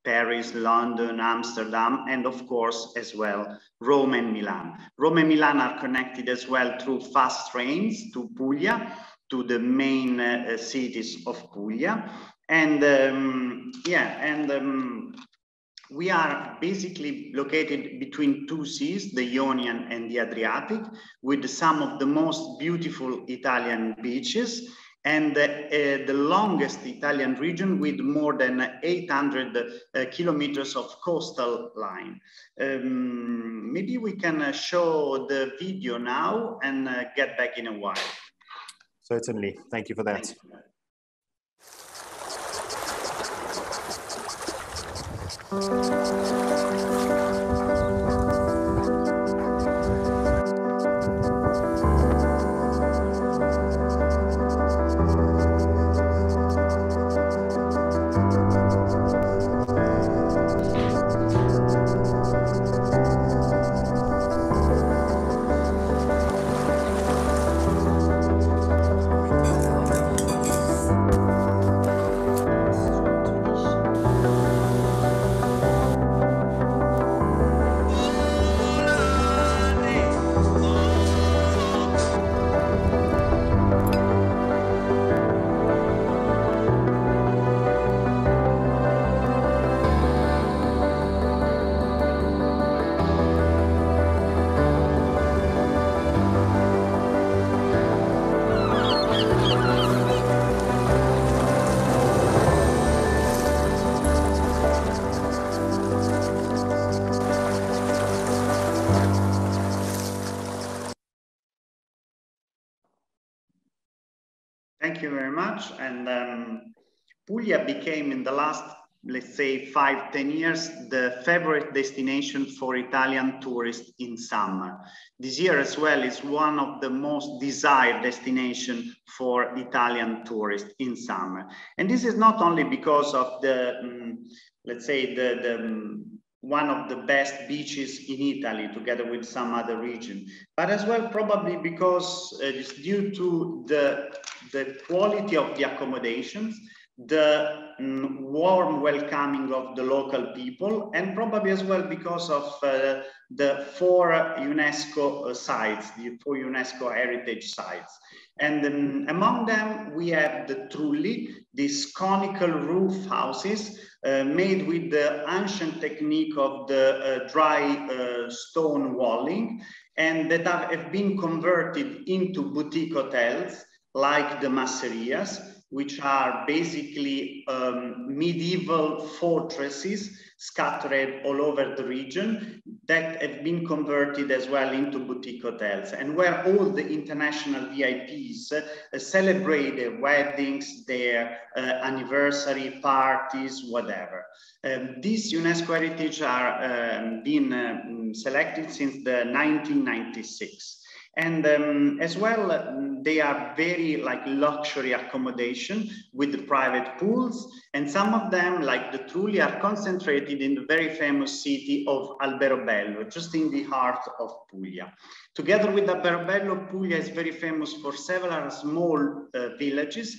Paris, London, Amsterdam, and of course as well Rome and Milan. Rome and Milan are connected as well through fast trains to Puglia, to the main cities of Puglia. And we are basically located between two seas, the Ionian and the Adriatic, with some of the most beautiful Italian beaches, and the longest Italian region with more than 800 kilometers of coastal line. Maybe we can show the video now and get back in a while. Certainly. Thank you for that. Thank you. Thank you very much. And Puglia became in the last, let's say, 5-10 years, the favorite destination for Italian tourists in summer. This year as well is one of the most desired destinations for Italian tourists in summer. And this is not only because of the, let's say, one of the best beaches in Italy, together with some other region, but as well probably because it's due to the quality of the accommodations, the warm welcoming of the local people, and probably as well because of the 4 UNESCO sites, the 4 UNESCO heritage sites. And among them, we have the Trulli, these conical roof houses made with the ancient technique of the dry stone walling, and that have been converted into boutique hotels like the Masserias, which are basically medieval fortresses scattered all over the region that have been converted as well into boutique hotels, and where all the international VIPs celebrate their weddings, their anniversary parties, whatever. These UNESCO heritage are being selected since the 1996. And as well, they are very like luxury accommodation with the private pools, and some of them, like the Trulli, are concentrated in the very famous city of Alberobello, just in the heart of Puglia. Together with Alberobello, Puglia is very famous for several small villages,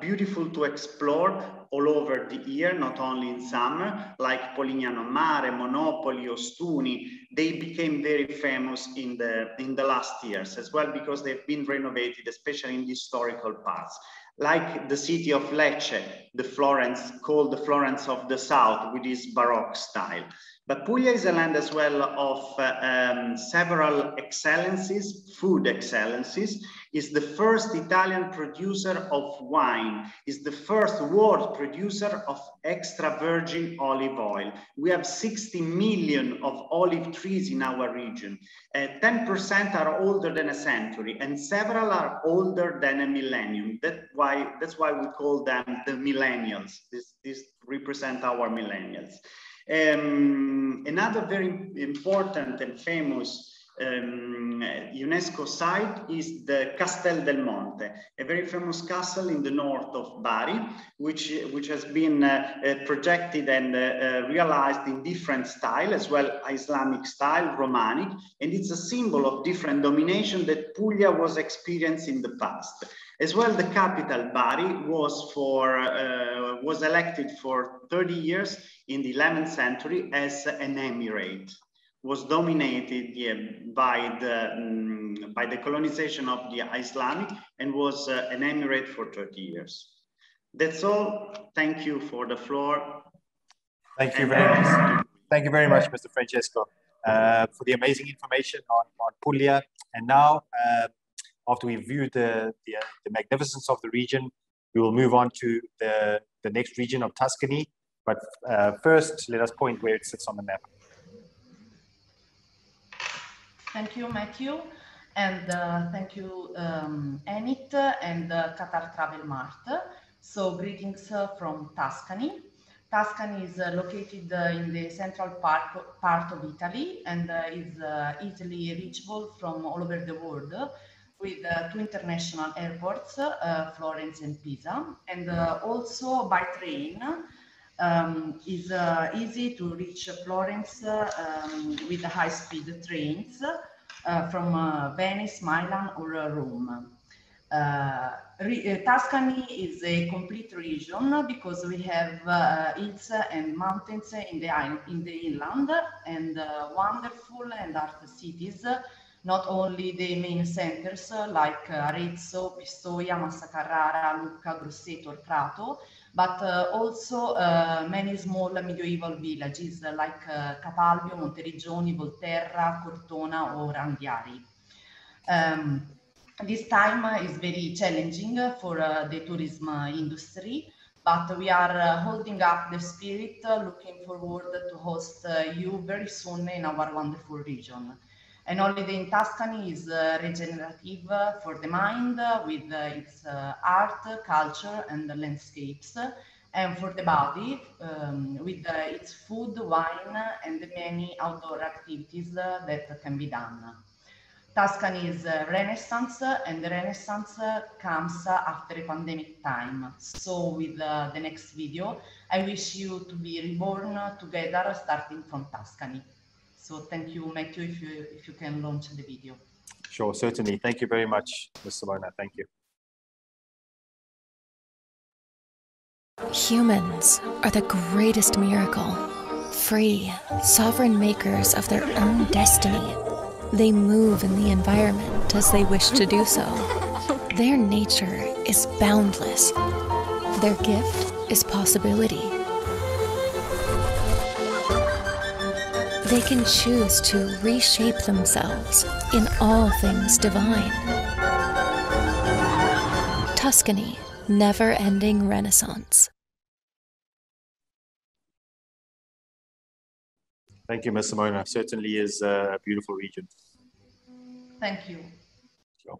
beautiful to explore all over the year, not only in summer, like Polignano Mare, Monopoli, Ostuni. They became very famous in the last years as well, because they've been renovated, especially in the historical parts, like the city of Lecce, the Florence, called the Florence of the South, with its Baroque style. But Puglia is a land as well of several excellencies, food excellencies. Is the first Italian producer of wine, is the first world producer of extra virgin olive oil. We have 60 million of olive trees in our region. 10% are older than a century, and several are older than a millennium. That's why we call them the millennials. This represent our millennials. Another very important and famous UNESCO site is the Castel Del Monte, a very famous castle in the north of Bari, which has been projected and realized in different style, as well Islamic style, Romanic, and it's a symbol of different domination that Puglia was experiencing in the past. As well, the capital Bari was elected for 30 years in the 11th century as an emirate. Was dominated by the colonization of the Islamic and was an emirate for 30 years. That's all. Thank you for the floor. Thank you very much. Thank you very much, Mr. Francesco, for the amazing information on Puglia. And now, after we've viewed the magnificence of the region, we will move on to the next region of Tuscany. But first, let us point where it sits on the map. Thank you, Matthew, and thank you, Enit and Qatar Travel Mart. So greetings from Tuscany. Tuscany is located in the central part of Italy and is easily reachable from all over the world with 2 international airports, Florence and Pisa, and also by train. Is easy to reach Florence with the high-speed trains from Venice, Milan, or Rome. Tuscany is a complete region because we have hills and mountains in the inland and wonderful and art cities, not only the main centers like Arezzo, Pistoia, Massa Carrara, Lucca, Grosseto, or Prato, but also many small medieval villages like Capalbio, Monteriggioni, Volterra, Cortona, or Anghiari. This time is very challenging for the tourism industry, but we are holding up the spirit, looking forward to host you very soon in our wonderful region. And holiday in Tuscany is regenerative for the mind with its art, culture, and landscapes, and for the body with its food, wine, and the many outdoor activities that can be done. Tuscany is Renaissance, and the Renaissance comes after a pandemic time. So with the next video, I wish you to be reborn together, starting from Tuscany. So thank you, Matthew, if you can launch the video. Sure, certainly. Thank you very much, Ms. Simona. Thank you. Humans are the greatest miracle. Free, sovereign makers of their own destiny. They move in the environment as they wish to do so. Their nature is boundless. Their gift is possibility. They can choose to reshape themselves in all things divine. Tuscany, never-ending Renaissance. Thank you, Ms. Simona. Certainly is a beautiful region. Thank you. Sure.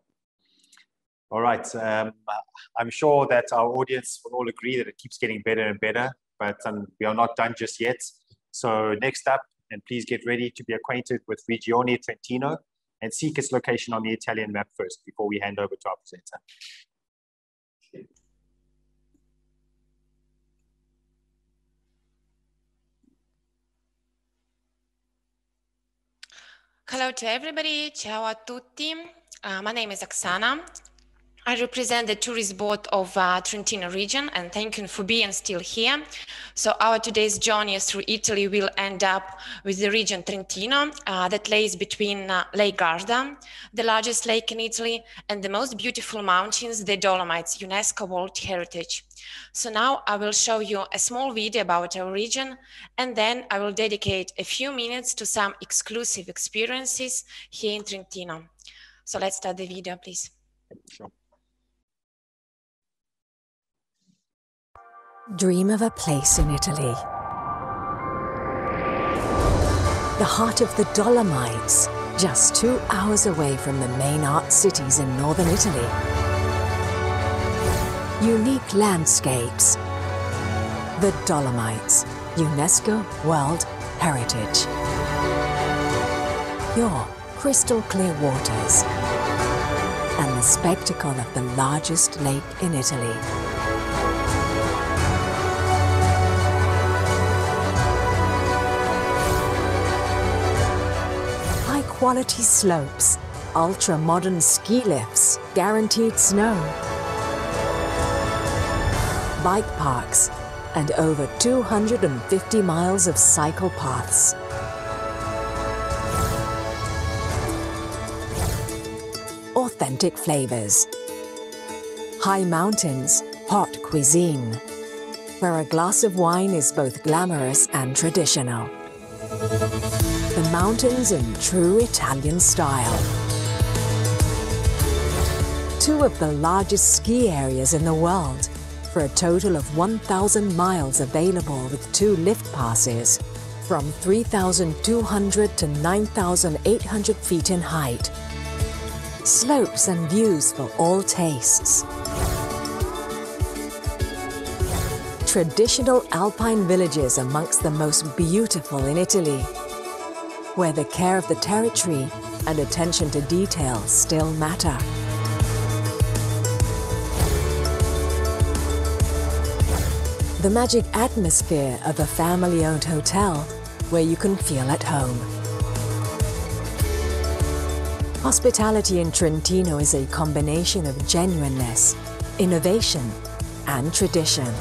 All right. I'm sure that our audience will all agree that it keeps getting better and better, but we are not done just yet. So next up, and please get ready to be acquainted with Regione Trentino and seek its location on the Italian map first before we hand over to our presenter. Hello to everybody. Ciao a tutti. My name is Oksana. I represent the tourist board of Trentino region, and thank you for being still here. So our today's journey through Italy will end up with the region Trentino that lays between Lake Garda, the largest lake in Italy, and the most beautiful mountains, the Dolomites, UNESCO World Heritage. So now I will show you a small video about our region, and then I will dedicate a few minutes to some exclusive experiences here in Trentino. So let's start the video, please. Sure. Dream of a place in Italy. The heart of the Dolomites, just 2 hours away from the main art cities in northern Italy. Unique landscapes. The Dolomites, UNESCO World Heritage. You're crystal clear waters, and the spectacle of the largest lake in Italy. High-quality slopes, ultra-modern ski lifts, guaranteed snow, bike parks, and over 250 miles of cycle paths. Authentic flavors. High mountains, hot cuisine, where a glass of wine is both glamorous and traditional. The mountains in true Italian style. Two of the largest ski areas in the world, for a total of 1,000 miles available with 2 lift passes, from 3,200 to 9,800 feet in height. Slopes and views for all tastes. Traditional alpine villages amongst the most beautiful in Italy, where the care of the territory and attention to detail still matter. The magic atmosphere of a family-owned hotel where you can feel at home. Hospitality in Trentino is a combination of genuineness, innovation, and tradition.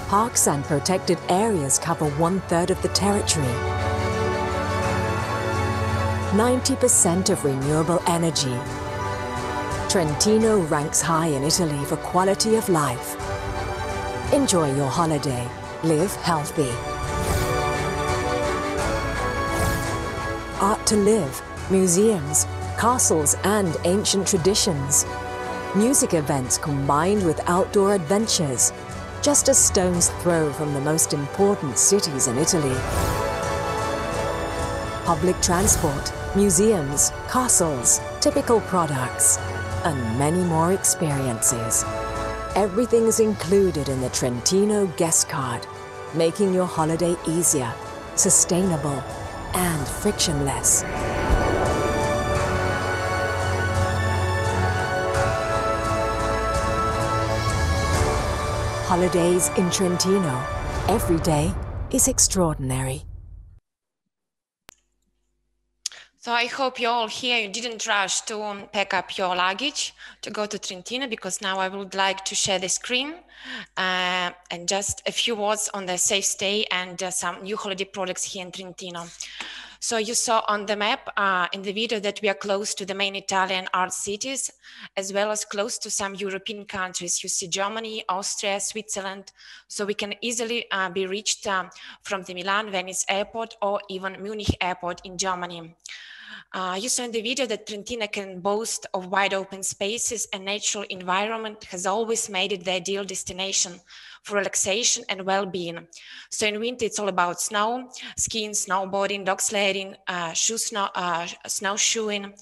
Parks and protected areas cover 1/3 of the territory. 90% of renewable energy. Trentino ranks high in Italy for quality of life. Enjoy your holiday. Live healthy. Art to live, museums, castles, and ancient traditions. Music events combined with outdoor adventures, just a stone's throw from the most important cities in Italy. Public transport, museums, castles, typical products, and many more experiences. Everything is included in the Trentino guest card, making your holiday easier, sustainable, and frictionless. Holidays in Trentino. Every day is extraordinary. So I hope you all here, you didn't rush to pack up your luggage to go to Trentino, because now I would like to share the screen and just a few words on the safe stay and some new holiday products here in Trentino. So you saw on the map in the video that we are close to the main Italian art cities, as well as close to some European countries. You see Germany, Austria, Switzerland, so we can easily be reached from the Milan-Venice airport or even Munich airport in Germany. You saw in the video that Trentino can boast of wide open spaces, and natural environment has always made it the ideal destination for relaxation and well-being. So in winter, it's all about snow, skiing, snowboarding, dog sledding, snowshoeing.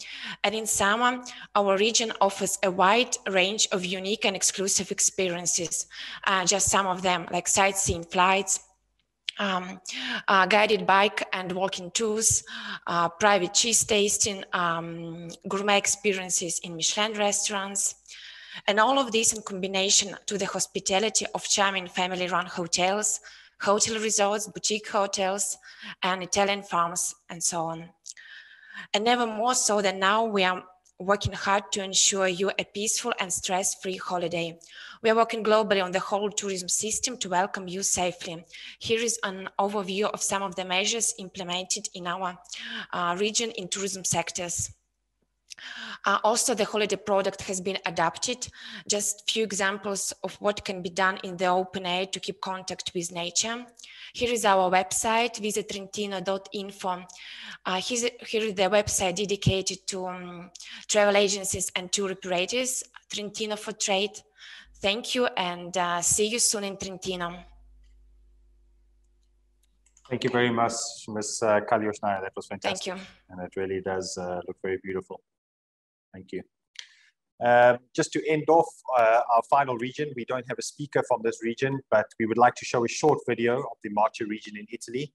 And in summer, our region offers a wide range of unique and exclusive experiences. Just some of them, like sightseeing flights, guided bike and walking tours, private cheese tasting, gourmet experiences in Michelin restaurants, and all of this in combination to the hospitality of charming family-run hotels, hotel resorts, boutique hotels, and Italian farms, and so on. And never more so than now, we are working hard to ensure you a peaceful and stress-free holiday. We are working globally on the whole tourism system to welcome you safely. Here is an overview of some of the measures implemented in our region in tourism sectors. Also, the holiday product has been adapted. Just a few examples of what can be done in the open air to keep contact with nature. Here is our website, visittrentino.info. Here is the website dedicated to travel agencies and tour operators, Trentino for Trade. Thank you, and see you soon in Trentino. Thank you very much, Ms. Kaliošnaya. That was fantastic. Thank you. And it really does look very beautiful. Thank you. Just to end off our final region, we don't have a speaker from this region, but we would like to show a short video of the Mart region in Italy.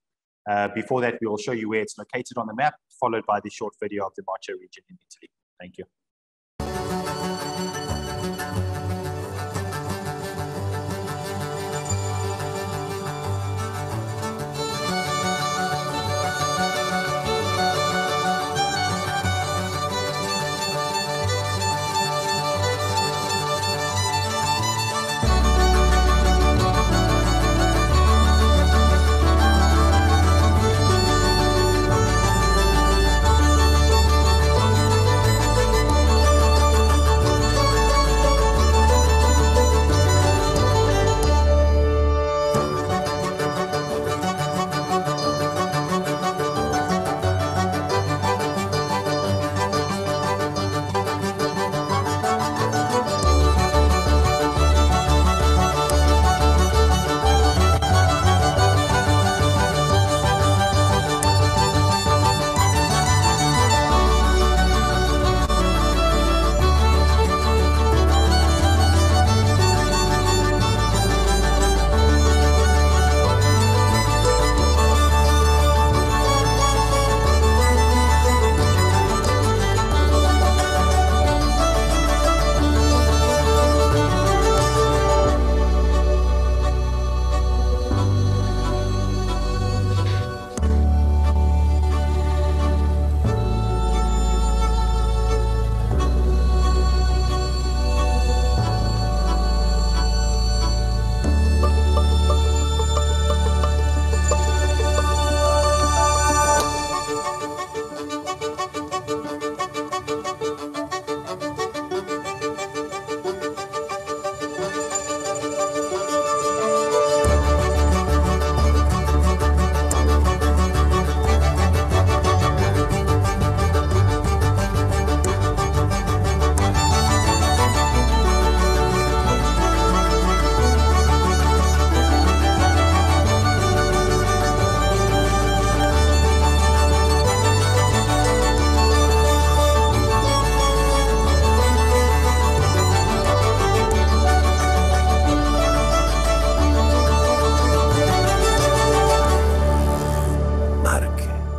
Before that, we will show you where it's located on the map, followed by the short video of the Marche region in Italy. Thank you.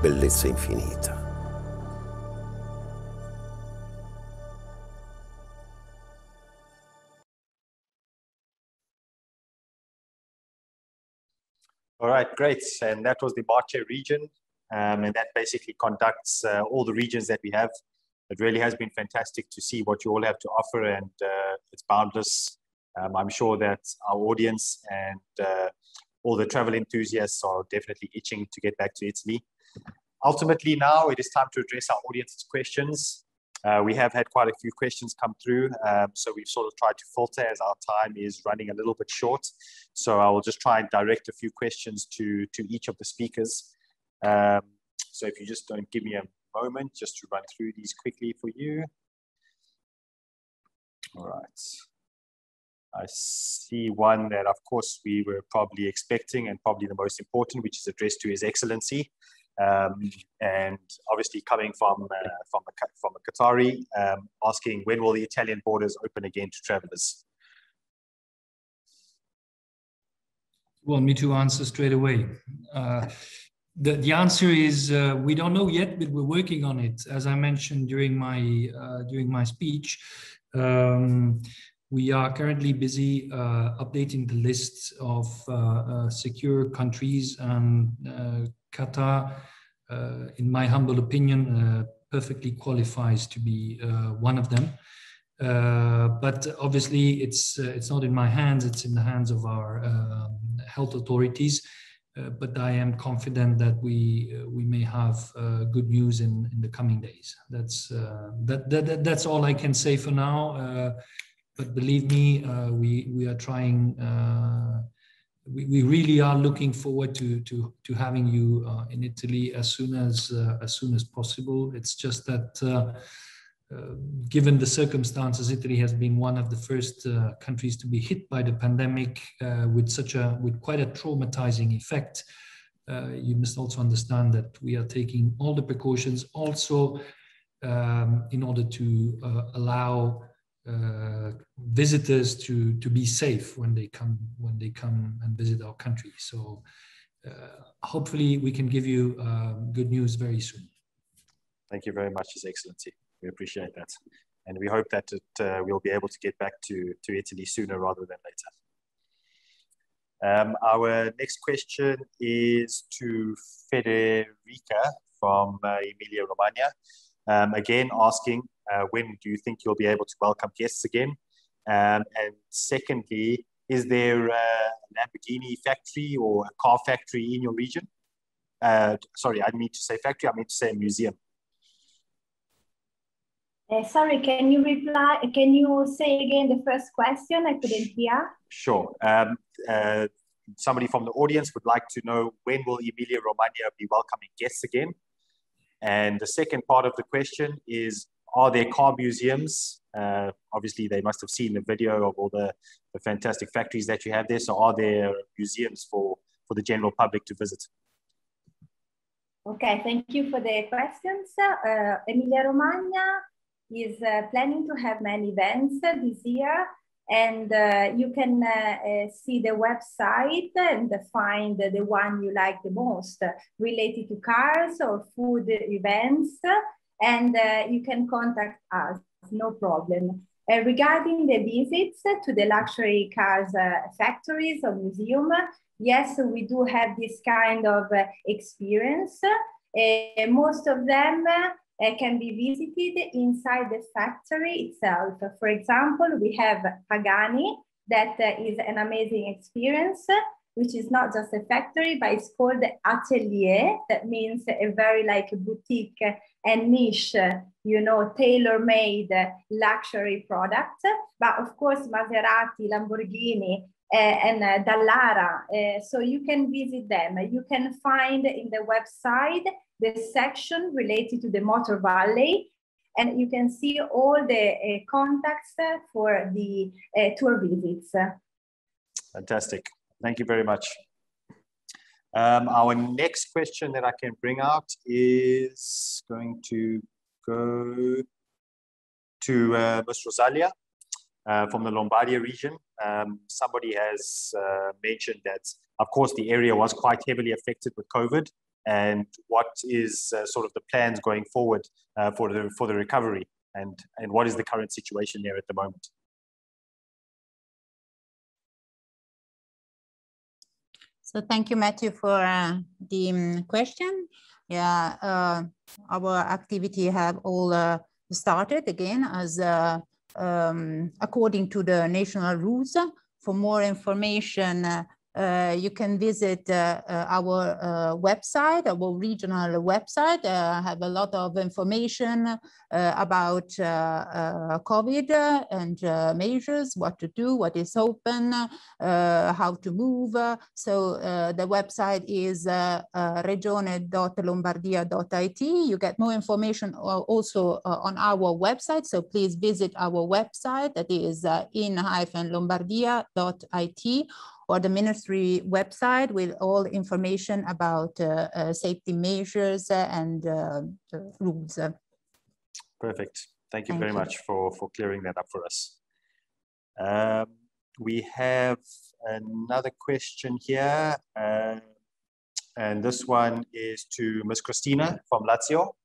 bellezza infinita. All right, great. And that was the Marche region. And that basically conducts all the regions that we have. It really has been fantastic to see what you all have to offer, and it's boundless. I'm sure that our audience and all the travel enthusiasts are definitely itching to get back to Italy. Ultimately, now it is time to address our audience's questions. We have had quite a few questions come through, so we've sort of tried to filter as our time is running a little bit short. So I will just try and direct a few questions to each of the speakers. So if you just don't give me a moment just to run through these quickly for you. All right. I see one that, of course, we were probably expecting, and probably the most important, which is addressed to His Excellency. And obviously coming from a Qatari, asking when will the Italian borders open again to travelers? You want me to answer straight away? The answer is we don't know yet, but we're working on it. As I mentioned during my speech, we are currently busy updating the list of secure countries, and Qatar, in my humble opinion, perfectly qualifies to be one of them. But obviously, it's not in my hands; it's in the hands of our health authorities. But I am confident that we may have good news in the coming days. That's all I can say for now. But believe me, we are trying. We really are looking forward to having you in Italy as soon as possible. It's just that given the circumstances, Italy has been one of the first countries to be hit by the pandemic with quite a traumatizing effect. You must also understand that we are taking all the precautions also in order to allow visitors to be safe when they come and visit our country. So hopefully we can give you good news very soon. Thank you very much, His Excellency. We appreciate that. And we hope that we'll be able to get back to Italy sooner rather than later. Our next question is to Federica from Emilia-Romagna. Again, asking, when do you think you'll be able to welcome guests again? And secondly, is there a Lamborghini factory or a car factory in your region? Sorry, I mean to say factory, I mean to say museum. Sorry, can you reply? Can you say again the first question? I couldn't hear. Sure. Somebody from the audience would like to know, when will Emilia-Romagna be welcoming guests again? And the second part of the question is, are there car museums? Obviously, they must have seen the video of all the fantastic factories that you have there. So are there museums for the general public to visit? Okay, thank you for the questions. Emilia-Romagna is planning to have many events this year, and you can see the website and find the one you like the most related to cars or food events, and you can contact us, no problem. Regarding the visits to the luxury cars factories or museum, yes, we do have this kind of experience. Most of them can be visited inside the factory itself. For example, we have Pagani, that is an amazing experience, which is not just a factory, but it's called atelier. That means a very like boutique and niche, you know, tailor-made luxury product. But of course, Maserati, Lamborghini, and Dallara. So you can visit them. You can find in the website the section related to the Motor Valley, and you can see all the contacts for the tour visits. Fantastic. Thank you very much. Our next question that I can bring out is going to go to Ms. Rosalia from the Lombardia region. Somebody has mentioned that, of course, the area was quite heavily affected with COVID, and what is sort of the plans going forward for the recovery, and what is the current situation there at the moment? So thank you, Matthew, for the question. Yeah, our activity have all started again as according to the national rules. For more information, you can visit our website, our regional website. Have a lot of information about COVID and measures, what to do, what is open, how to move. So the website is regione.lombardia.it. You get more information also on our website. So please visit our website, that is in-lombardia.it, or the ministry website with all information about safety measures and rules. Perfect. Thank you very much for clearing that up for us. We have another question here, and this one is to Ms. Cristina from Lazio.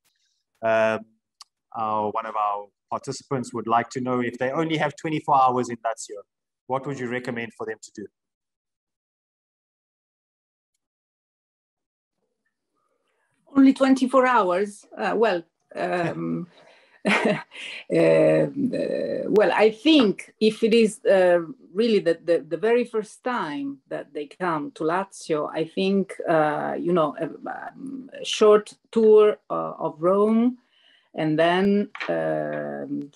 One of our participants would like to know, if they only have 24 hours in Lazio, what would you recommend for them to do? Only 24 hours? Well, I think if it is really the very first time that they come to Lazio, I think, you know, a short tour of Rome, and then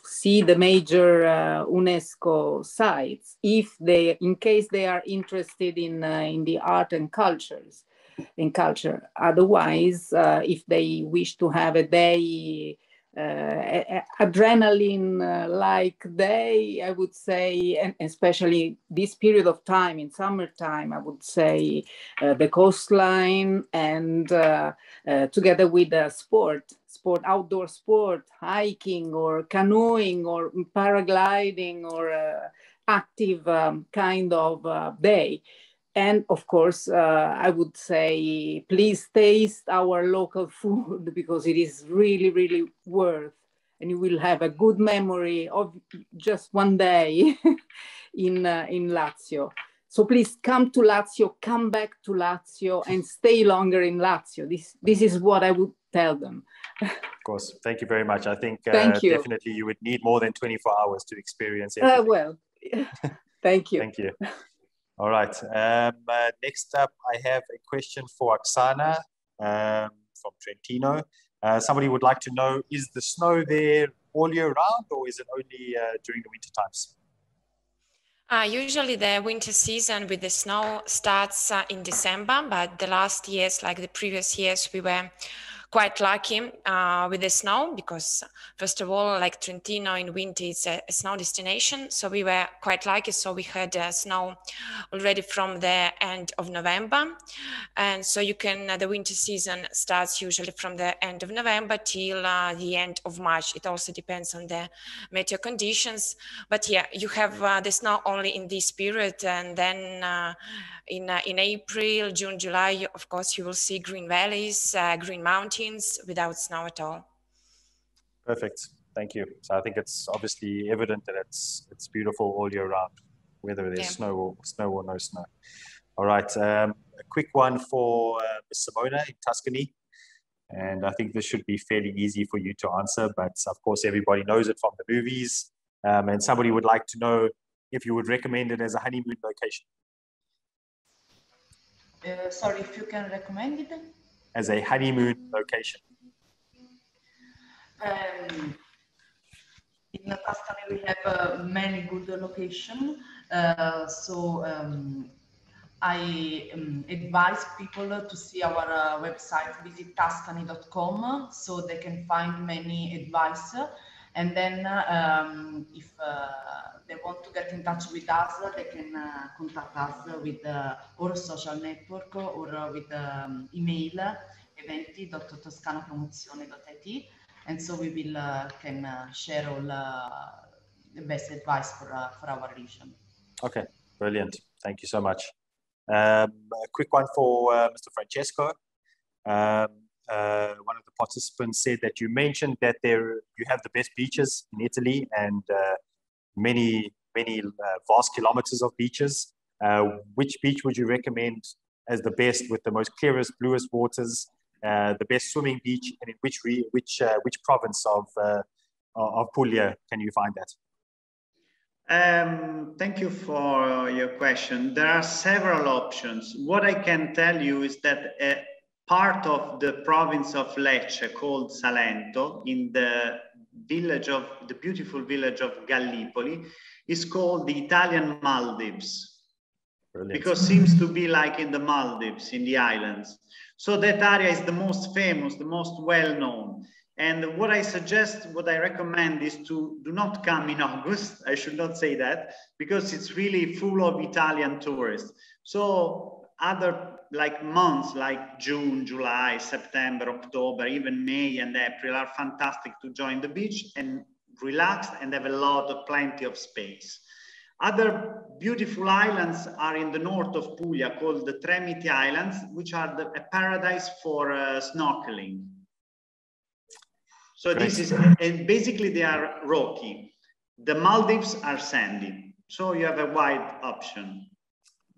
see the major UNESCO sites, in case they are interested in the art and culture. Otherwise, if they wish to have a day, adrenaline-like day, I would say, and especially this period of time in summertime, I would say the coastline, and together with outdoor sport, hiking or canoeing or paragliding, or active kind of day. And of course, I would say, please taste our local food because it is really, really worth, and you will have a good memory of just one day in Lazio. So please come to Lazio, come back to Lazio, and stay longer in Lazio. This is what I would tell them. Of course. Thank you very much. I think Thank you. definitely you would need more than 24 hours to experience everything. Well, thank you. Thank you. All right. Next up, I have a question for Oksana from Trentino. Somebody would like to know, is the snow there all year round, or is it only during the winter times? Usually the winter season with the snow starts in December, but the last years, like the previous years, we were quite lucky with the snow because, first of all, like Trentino in winter, it's a snow destination. So we were quite lucky. So we had snow already from the end of November. And so you can, the winter season starts usually from the end of November till the end of March. It also depends on the meteo conditions. But yeah, you have the snow only in this period. And then in April, June, July, of course, you will see green valleys, green mountains without snow at all. Perfect. Thank you. So I think it's obviously evident that it's beautiful all year round, whether there's snow or no snow. All right. A quick one for Ms. Simona in Tuscany. And I think this should be fairly easy for you to answer, but of course, everybody knows it from the movies. And somebody would like to know if you would recommend it as a honeymoon location. Sorry, if you can recommend it? As a honeymoon location. In Tuscany, we have many good locations. I advise people to see our website, visit tuscany.com, so they can find many advice. And then if they want to get in touch with us, they can contact us with our social network or with email eventi.toscanapromozione.it, and so we will can share all the best advice for our region. Okay, brilliant. Thank you so much. A quick one for Mr. Francesco. One of the participants said that you mentioned that you have the best beaches in Italy and many vast kilometers of beaches. Which beach would you recommend as the best, with the most clearest, bluest waters, the best swimming beach, and in which province of Puglia can you find that? Thank you for your question. There are several options. What I can tell you is that part of the province of Lecce, called Salento, in the beautiful village of Gallipoli, is called the Italian Maldives. Brilliant. Because it seems to be like in the Maldives, in the islands. So that area is the most famous, the most well-known. And what I suggest, what I recommend is to do not come in August. I should not say that, because it's really full of Italian tourists. So other months like June, July, September, October, even May and April are fantastic to join the beach and relax and have plenty of space. Other beautiful islands are in the north of Puglia, called the Tremiti Islands, which are a paradise for snorkeling. So this is, and basically they are rocky. The Maldives are sandy. So you have a wide option.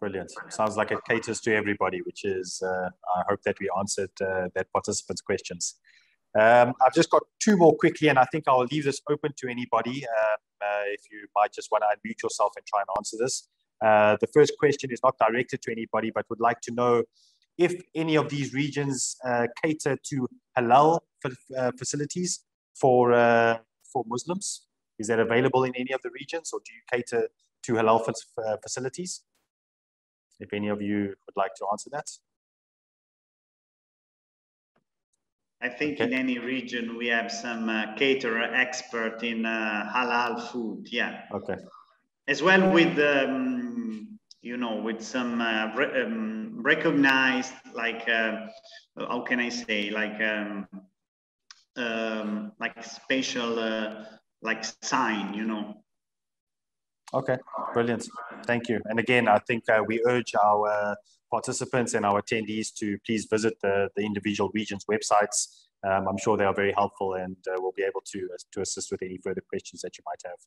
Brilliant. Sounds like it caters to everybody, which is, I hope that we answered that participant's questions. I've just got two more quickly, and I think I'll leave this open to anybody if you might just want to unmute yourself and try and answer this. The first question is not directed to anybody, but would like to know if any of these regions cater to halal facilities for Muslims. Is that available in any of the regions, or do you cater to halal facilities? If any of you would like to answer that. I think in any region we have some caterer expert in halal food, yeah. Okay. As well with, with some recognized, how can I say, special, sign, Okay, brilliant. Thank you. And again, I think we urge our participants and our attendees to please visit the individual regions' websites. I'm sure they are very helpful and will be able to assist with any further questions that you might have.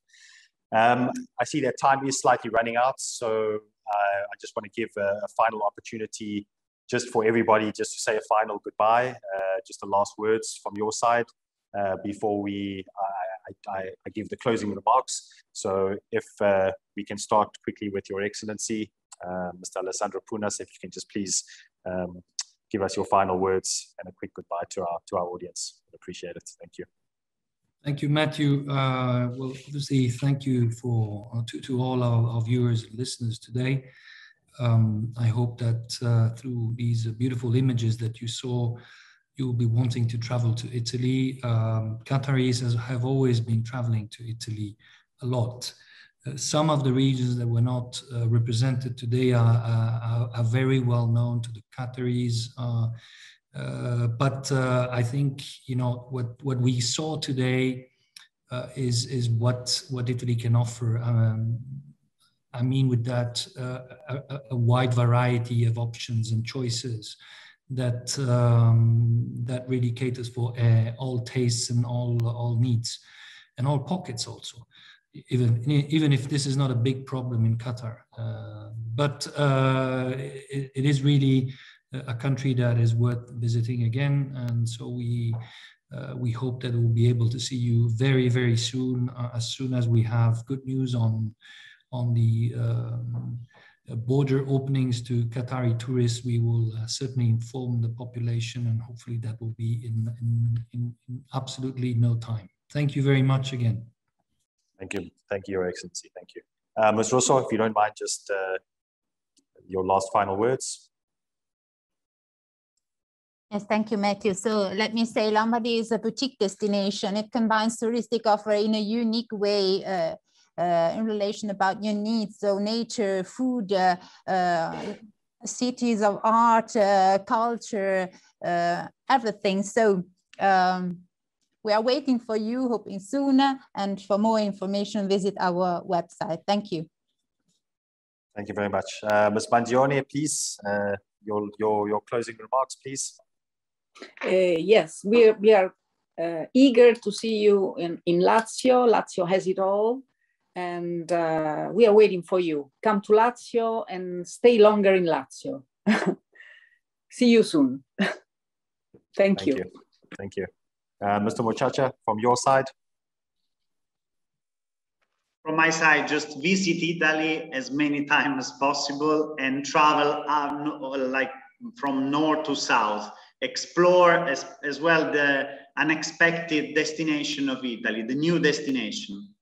I see that time is slightly running out, so I just want to give a final opportunity just for everybody just to say a final goodbye, just the last words from your side before I give the closing remarks. So if we can start quickly with Your Excellency, Mr. Alessandro Punas, if you can just please give us your final words and a quick goodbye to our audience. I'd appreciate it. Thank you. Thank you, Matthew. Well, obviously, thank you to all our viewers and listeners today. I hope that through these beautiful images that you saw, you will be wanting to travel to Italy. Qataris have always been traveling to Italy a lot. Some of the regions that were not represented today are very well known to the Qataris. But I think, you know, what we saw today is what Italy can offer. I mean with that, a wide variety of options and choices that that really caters for all tastes and all needs and all pockets also. Even if this is not a big problem in Qatar, but it is really a country that is worth visiting again, and so we hope that we'll be able to see you very, very soon as we have good news on the border openings to Qatari tourists. We will certainly inform the population, and hopefully that will be in absolutely no time. Thank you very much again. Thank you, Your Excellency. Thank you, Ms. Rosso. If you don't mind, just your last final words. Yes, thank you, Matthew. So let me say, Lombardy is a boutique destination. It combines touristic offer in a unique way in relation about your needs. So nature, food, cities of art, culture, everything. So we are waiting for you, hoping sooner. And for more information, visit our website. Thank you. Thank you very much. Ms. Mangione, please, your closing remarks, please. Yes, we are eager to see you in Lazio. Lazio has it all. And we are waiting for you. Come to Lazio and stay longer in Lazio. See you soon. Thank you. Thank you. Mr. Mochacha, from your side? From my side, just visit Italy as many times as possible and travel like from north to south. Explore as well the unexpected destination of Italy, the new destination.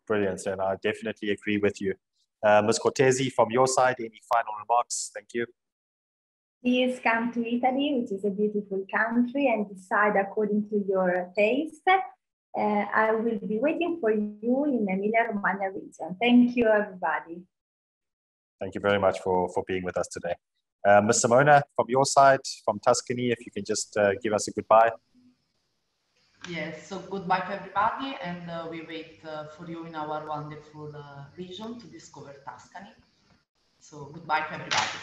Brilliant, and I definitely agree with you. Ms. Cortesi, from your side, any final remarks? Thank you. Please come to Italy, which is a beautiful country, and decide according to your taste. I will be waiting for you in Emilia-Romagna region. Thank you, everybody. Thank you very much for being with us today. Ms. Simona, from your side, from Tuscany, if you can just give us a goodbye. Yes, so goodbye to everybody, and we wait for you in our wonderful region to discover Tuscany. So goodbye to everybody.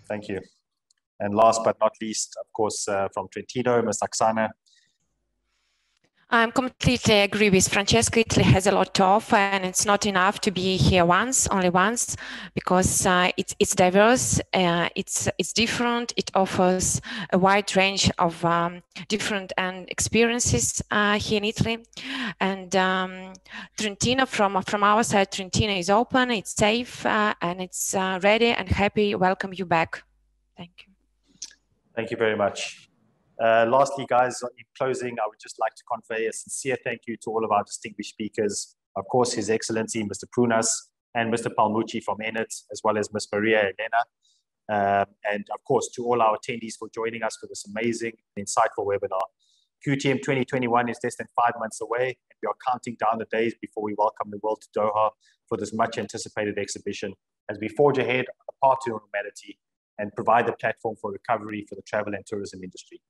Thank you. And last but not least, of course, from Trentino, Ms. Oksana. I completely agree with Francesco. Italy has a lot to offer, and it's not enough to be here only once, because it's diverse, it's different. It offers a wide range of different experiences here in Italy. And Trentino, from our side, Trentino is open, it's safe, and it's ready and happy. Welcome you back. Thank you. Thank you very much. Lastly, guys, in closing, I would just like to convey a sincere thank you to all of our distinguished speakers. Of course, His Excellency, Mr. Prunas, and Mr. Pombuchi from Enid, as well as Ms. Maria Elena. And of course, to all our attendees for joining us for this amazing, insightful webinar. QTM 2021 is less than 5 months away, and we are counting down the days before we welcome the world to Doha for this much anticipated exhibition as we forge ahead on the path to normality and provide the platform for recovery for the travel and tourism industry.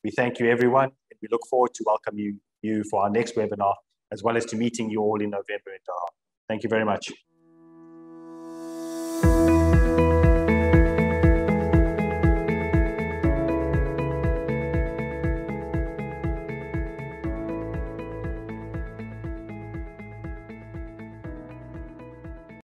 We thank you, everyone, and we look forward to welcoming you for our next webinar as well as to meeting you all in November in Doha. Thank you very much.